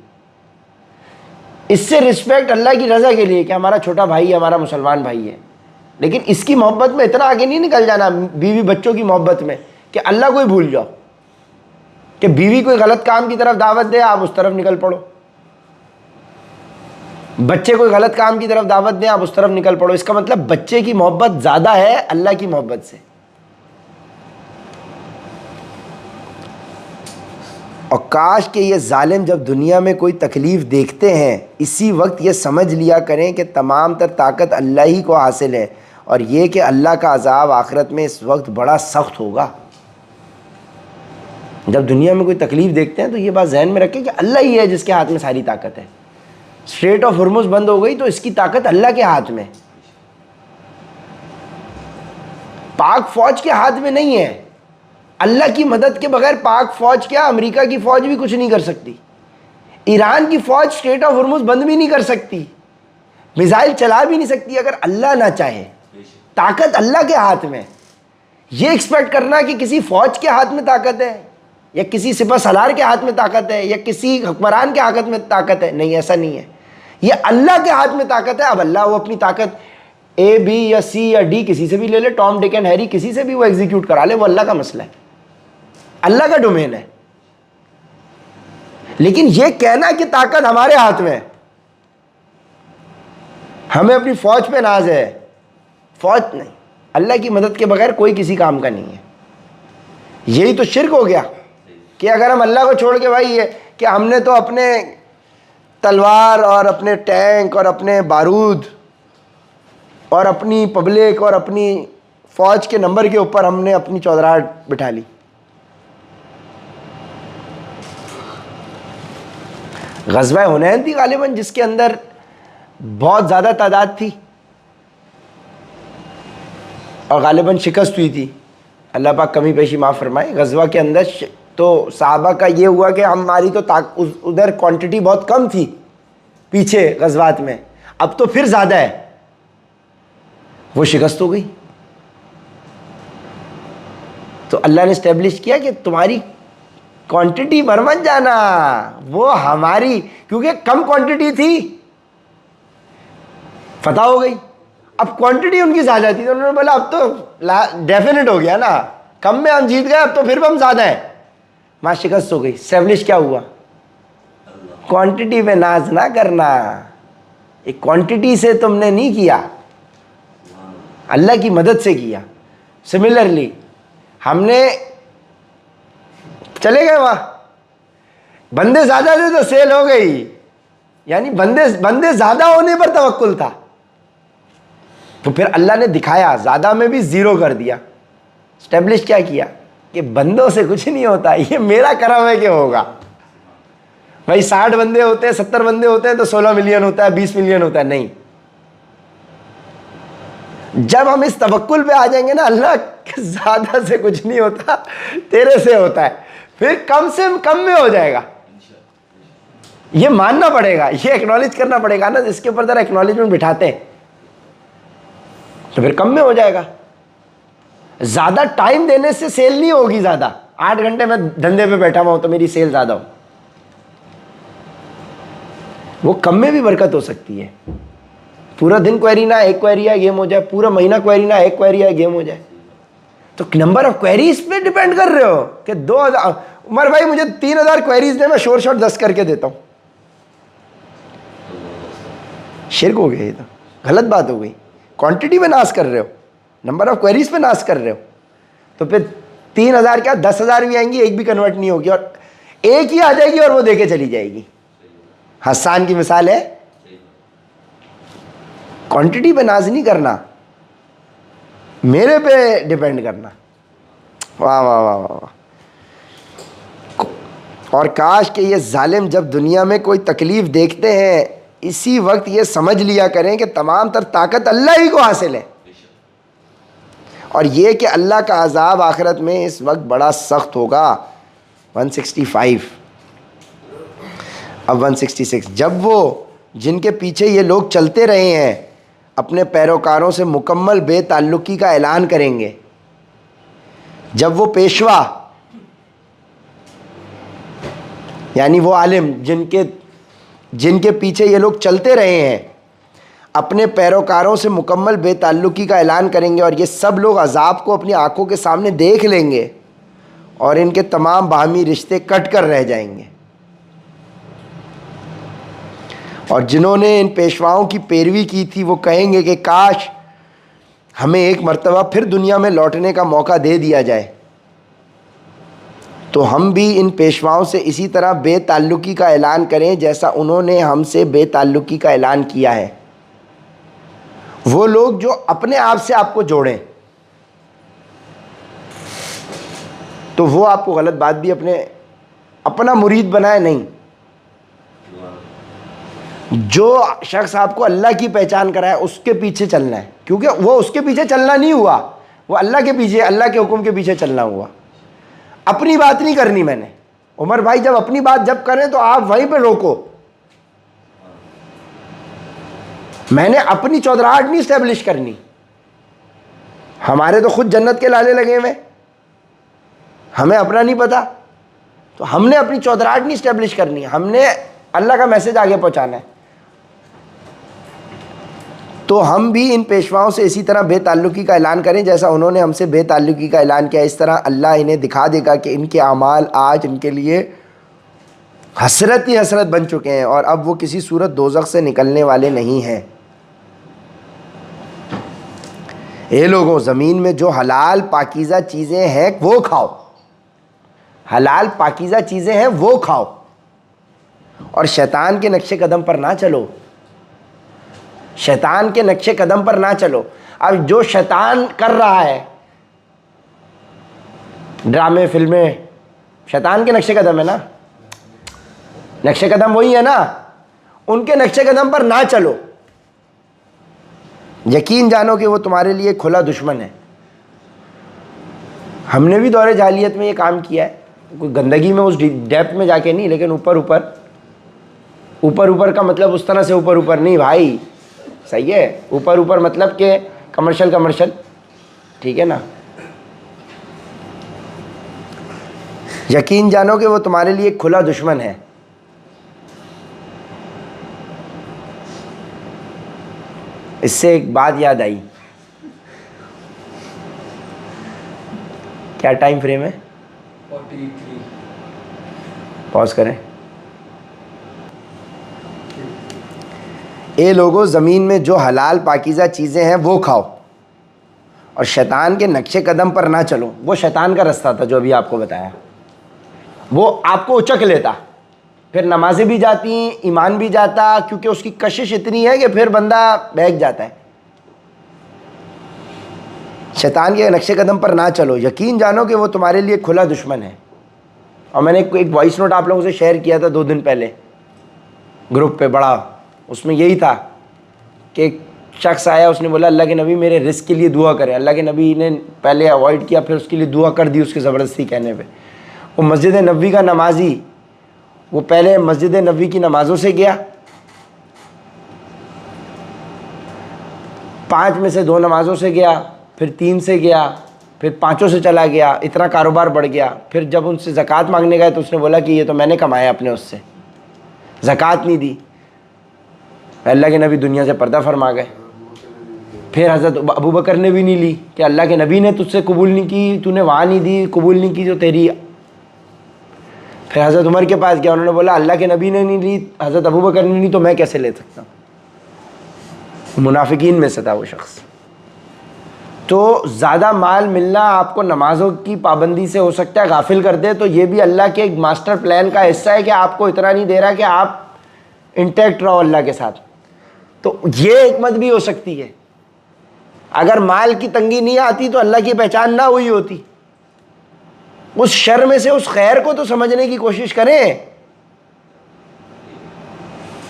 S1: اس سے رسپیکٹ اللہ کی رضا کے لیے کہ ہمارا چھوٹا بھائی ہے, ہمارا مسلمان بھائی ہے. لیکن اس کی محبت میں اتنا آگے نہیں نکل جانا, بیوی بچوں کی محبت میں, کہ اللہ کو ہی بھول جاؤ. کہ بیوی کوئی غلط کام کی طرف دعوت دے آپ اس طرف نکل پڑو, بچے کوئی غلط کام کی طرف دعوت دیں آپ اس طرف نکل پڑو. اس کا مطلب بچے کی محبت زیادہ ہے اللہ کی محبت سے. اور کاش کہ یہ ظالم جب دنیا میں کوئی تکلیف دیکھتے ہیں اسی وقت یہ سمجھ لیا کریں کہ تمام تر طاقت اللہ ہی کو حاصل ہے, اور یہ کہ اللہ کا عذاب آخرت میں اس وقت بڑا سخت ہوگا. جب دنیا میں کوئی تکلیف دیکھتے ہیں تو یہ بات ذہن میں رکھیں کہ اللہ ہی ہے جس کے ہاتھ میں ساری طاقت ہے. اسٹریٹ آف ہرمز بند ہو گئی تو اس کی طاقت اللہ کے ہاتھ میں, پاک فوج کے ہاتھ میں نہیں ہے. اللہ کی مدد کے بغیر پاک فوج کیا, امریکہ کی فوج بھی کچھ نہیں کر سکتی. ایران کی فوج اسٹریٹ آف ہرمز بند بھی نہیں کر سکتی, میزائل چلا بھی نہیں سکتی اگر اللہ نہ چاہے. طاقت اللہ کے ہاتھ میں. یہ ایکسپیکٹ کرنا کہ کسی فوج کے ہاتھ میں طاقت ہے یا کسی سپہ سالار کے ہاتھ میں طاقت ہے یا کسی حکمران کے ہاتھ میں طاقت ہے, نہیں, ایسا نہیں ہے. یہ اللہ کے ہاتھ میں طاقت ہے. اب اللہ وہ اپنی طاقت اے بی یا سی یا ڈی کسی سے بھی لے لے, ٹام ڈک اینڈ ہیری کسی سے بھی وہ ایگزیکیوٹ کرا لے, وہ اللہ کا مسئلہ ہے, اللہ کا ڈومین ہے. لیکن یہ کہنا کہ طاقت ہمارے ہاتھ میں, ہمیں اپنی فوج پہ ناز ہے, فوج نہیں, اللہ کی مدد کے بغیر کوئی کسی کام کا نہیں ہے. یہی تو شرک ہو گیا کہ اگر ہم اللہ کو چھوڑ کے بھائی یہ کہ ہم نے تو اپنے تلوار اور اپنے ٹینک اور اپنے بارود اور اپنی پبلک اور اپنی فوج کے نمبر کے اوپر ہم نے اپنی چودراہٹ بٹھا لی. غزوہ حنین تھی غالباً جس کے اندر بہت زیادہ تعداد تھی اور غالباً شکست ہوئی تھی. اللہ پاک کمی پیشی معاف فرمائے. غزوہ کے اندر تو صحابہ کا یہ ہوا کہ ہماری تو ادھر کوانٹٹی بہت کم تھی پیچھے غزوات میں, اب تو پھر زیادہ ہے, وہ شکست ہو گئی. تو اللہ نے اسٹیبلش کیا کہ تمہاری کوانٹٹی بھر مت جانا, وہ ہماری, کیونکہ کم کوانٹٹی تھی, فتح ہو گئی. اب کوانٹٹی ان کی زیادہ تھی تو انہوں نے بولا اب تو ڈیفینٹ ہو گیا نا, کم میں ہم جیت گئے, اب تو پھر بھی ہم زیادہ ہیں. وہاں شکست ہو گئی. اسٹیبلش کیا ہوا؟ کوانٹٹی پہ ناز نہ کرنا, ایک کوانٹٹی سے تم نے نہیں کیا, اللہ کی مدد سے کیا. سملرلی ہم نے چلے گئے وہاں, بندے زیادہ تھے تو سیل ہو گئی, یعنی بندے زیادہ ہونے پر توکل تھا. تو پھر اللہ نے دکھایا, زیادہ میں بھی زیرو کر دیا. اسٹیبلش کیا کیا کہ بندوں سے کچھ نہیں ہوتا, یہ میرا کرم ہے کہ ہوگا. بھائی 60 بندے ہوتے ہیں, 70 بندے ہوتے ہیں تو 16 ملین ہوتا ہے, 20 ملین ہوتا ہے, نہیں. جب ہم اس توکل پہ آ جائیں گے نا, اللہ زیادہ سے کچھ نہیں ہوتا, تیرے سے ہوتا ہے, پھر کم سے کم میں ہو جائے گا. یہ ماننا پڑے گا, یہ ایکنالج کرنا پڑے گا نا. اس کے اوپر ذرا ایکنالجمنٹ بٹھاتے ہیں تو پھر کم میں ہو جائے گا. زیادہ ٹائم دینے سے سیل نہیں ہوگی زیادہ. 8 گھنٹے میں دھندے پہ بیٹھا ہوا ہوں تو میری سیل زیادہ ہو, وہ کم میں بھی برکت ہو سکتی ہے. پورا دن کوئری نہ, ایک کوئری ہے گیم ہو جائے, پورا مہینہ کوئری نہ, ایک کوئری ہے گیم ہو جائے. تو نمبر آف کوئریز پہ ڈیپینڈ کر رہے ہو کہ 2000 عمر بھائی مجھے 3000 کوئریز دے, میں شور شاٹ 10 کر کے دیتا ہوں. شرک ہو گیا, یہ تو غلط بات ہو گئی. کوانٹٹی پہ ناز کر رہے ہو, نمبر آف کوئریز پہ ناز کر رہے ہو. تو پھر 3,000 کیا 10,000 بھی آئیں گی، ایک بھی کنورٹ نہیں ہوگی، اور ایک ہی آ جائے گی اور وہ دے کے چلی جائے گی۔ حسان کی مثال ہے، کوانٹٹی پہ ناز نہیں کرنا، میرے پہ ڈیپینڈ کرنا۔ واہ واہ واہ واہ۔ اور کاش کہ یہ ظالم جب دنیا میں کوئی تکلیف دیکھتے ہیں اسی وقت یہ سمجھ لیا کریں کہ تمام تر طاقت اللہ ہی کو حاصل ہے، اور یہ کہ اللہ کا عذاب آخرت میں اس وقت بڑا سخت ہوگا۔ 165 اب 166، جب وہ جن کے پیچھے یہ لوگ چلتے رہے ہیں اپنے پیروکاروں سے مکمل بے تعلقی کا اعلان کریں گے، جب وہ پیشوا یعنی وہ عالم جن کے پیچھے یہ لوگ چلتے رہے ہیں اپنے پیروکاروں سے مکمل بے تعلقی کا اعلان کریں گے، اور یہ سب لوگ عذاب کو اپنی آنکھوں کے سامنے دیکھ لیں گے اور ان کے تمام باہمی رشتے کٹ کر رہ جائیں گے، اور جنہوں نے ان پیشواؤں کی پیروی کی تھی وہ کہیں گے کہ کاش ہمیں ایک مرتبہ پھر دنیا میں لوٹنے کا موقع دے دیا جائے تو ہم بھی ان پیشواؤں سے اسی طرح بے تعلقی کا اعلان کریں جیسا انہوں نے ہم سے بے تعلقی کا اعلان کیا ہے۔ وہ لوگ جو اپنے آپ سے آپ کو جوڑیں، تو وہ آپ کو غلط بات بھی اپنا مرید بنائے نہیں، جو شخص آپ کو اللہ کی پہچان کرائے اس کے پیچھے چلنا ہے، کیونکہ وہ اس کے پیچھے چلنا نہیں ہوا، وہ اللہ کے پیچھے، اللہ کے حکم کے پیچھے چلنا ہوا۔ اپنی بات نہیں کرنی میں نے، عمر بھائی جب اپنی بات جب کریں تو آپ وہیں پہ روکو، میں نے اپنی چودراہٹ نہیں اسٹیبلش کرنی، ہمارے تو خود جنت کے لالے لگے ہوئے، ہمیں اپنا نہیں پتا، تو ہم نے اپنی چودراہٹ نہیں اسٹیبلش کرنی، ہم نے اللہ کا میسج آگے پہنچانا ہے۔ تو ہم بھی ان پیشواؤں سے اسی طرح بے تعلقی کا اعلان کریں جیسا انہوں نے ہم سے بے تعلقی کا اعلان کیا، اس طرح اللہ انہیں دکھا دے گا کہ ان کے اعمال آج ان کے لیے حسرت ہی حسرت بن چکے ہیں، اور اب وہ کسی صورت دوزخ سے نکلنے والے نہیں ہیں۔ اے لوگوں، زمین میں جو حلال پاکیزہ چیزیں ہیں وہ کھاؤ، حلال پاکیزہ چیزیں ہیں وہ کھاؤ، اور شیطان کے نقش قدم پر نہ چلو، شیطان کے نقش قدم پر نہ چلو۔ اب جو شیطان کر رہا ہے، ڈرامے فلمیں، شیطان کے نقش قدم ہے نا، نقش قدم وہی ہے نا، ان کے نقش قدم پر نہ چلو، یقین جانو کہ وہ تمہارے لیے کھلا دشمن ہے۔ ہم نے بھی دور جاہلیت میں یہ کام کیا ہے، کوئی گندگی میں اس ڈیپتھ میں جا کے نہیں، لیکن اوپر اوپر کا مطلب اس طرح سے اوپر نہیں بھائی، صحیح ہے، اوپر مطلب کہ کمرشل، ٹھیک ہے نا۔ یقین جانو کہ وہ تمہارے لیے کھلا دشمن ہے۔ اس سے ایک بات یاد آئی، کیا ٹائم فریم ہے؟
S2: 43۔
S1: پاز کریں۔ اے لوگو، زمین میں جو حلال پاکیزہ چیزیں ہیں وہ کھاؤ، اور شیطان کے نقش قدم پر نہ چلو۔ وہ شیطان کا رستہ تھا جو ابھی آپ کو بتایا، وہ آپ کو اچک لیتا، پھر نمازیں بھی جاتی، ایمان بھی جاتا، کیونکہ اس کی کشش اتنی ہے کہ پھر بندہ بہک جاتا ہے۔ شیطان کے نقش قدم پر نہ چلو، یقین جانو کہ وہ تمہارے لیے کھلا دشمن ہے۔ اور میں نے ایک وائس نوٹ آپ لوگوں سے شیئر کیا تھا 2 دن پہلے گروپ پہ، بڑا، اس میں یہی تھا کہ ایک شخص آیا، اس نے بولا اللہ کے نبی میرے رزق کے لیے دعا کریں۔ اللہ کے نبی نے پہلے اوائڈ کیا، پھر اس کے لیے دعا کر دی اس کی زبردستی کہنے پہ۔ وہ مسجد نبوی کا نمازی، وہ پہلے مسجد نبوی کی نمازوں سے گیا، 5 میں سے 2 نمازوں سے گیا، پھر 3 سے گیا، پھر 5 سے چلا گیا، اتنا کاروبار بڑھ گیا۔ پھر جب ان سے زکوٰۃ مانگنے گئے تو اس نے بولا کہ یہ تو میں نے کمایا اپنے اس سے، زکوٰۃ نہیں دی۔ اللہ کے نبی دنیا سے پردہ فرما گئے۔ پھر حضرت ابو بکر نے بھی نہیں لی کہ اللہ کے نبی نے تجھ سے قبول نہیں کی، تو نے وہاں نہیں دی، قبول نہیں کی جو تیری۔ پھر حضرت عمر کے پاس گیا، انہوں نے بولا اللہ کے نبی نے نہیں لی، حضرت ابو بکر نے لی، تو میں کیسے لے سکتا ہوں؟ منافقین میں سے تھا وہ شخص۔ تو زیادہ مال ملنا آپ کو نمازوں کی پابندی سے ہو سکتا ہے غافل کر دے، تو یہ بھی اللہ کے ایک ماسٹر پلان کا حصہ ہے کہ آپ کو اتنا نہیں دے رہا کہ آپ انٹیکٹ رہو اللہ کے ساتھ. تو یہ حکمت بھی ہو سکتی ہے. اگر مال کی تنگی نہیں آتی تو اللہ کی پہچان نہ ہوئی ہوتی. اس شر میں سے اس خیر کو تو سمجھنے کی کوشش کریں.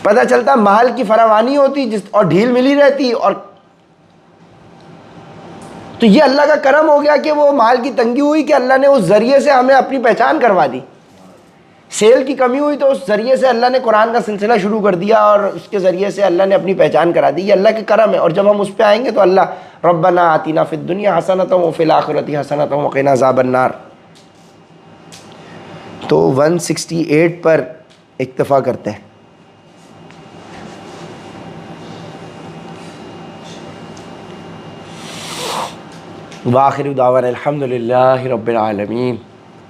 S1: پتہ چلتا مال کی فراوانی ہوتی اور ڈھیل ملی رہتی، اور تو یہ اللہ کا کرم ہو گیا کہ وہ مال کی تنگی ہوئی کہ اللہ نے اس ذریعے سے ہمیں اپنی پہچان کروا دی. سیل کی کمی ہوئی تو اس ذریعے سے اللہ نے قرآن کا سلسلہ شروع کر دیا، اور اس کے ذریعے سے اللہ نے اپنی پہچان کرا دی. یہ اللہ کے کرم ہے. اور جب ہم اس پہ آئیں گے تو اللہ ربنا آتنا فی الدنیا حسنۃ وفی الآخرۃ حسنۃ وقنا عذاب النار. تو 168 پر اکتفا کرتے ہیں. وآخر دعوانا الحمد للہ رب العالمین.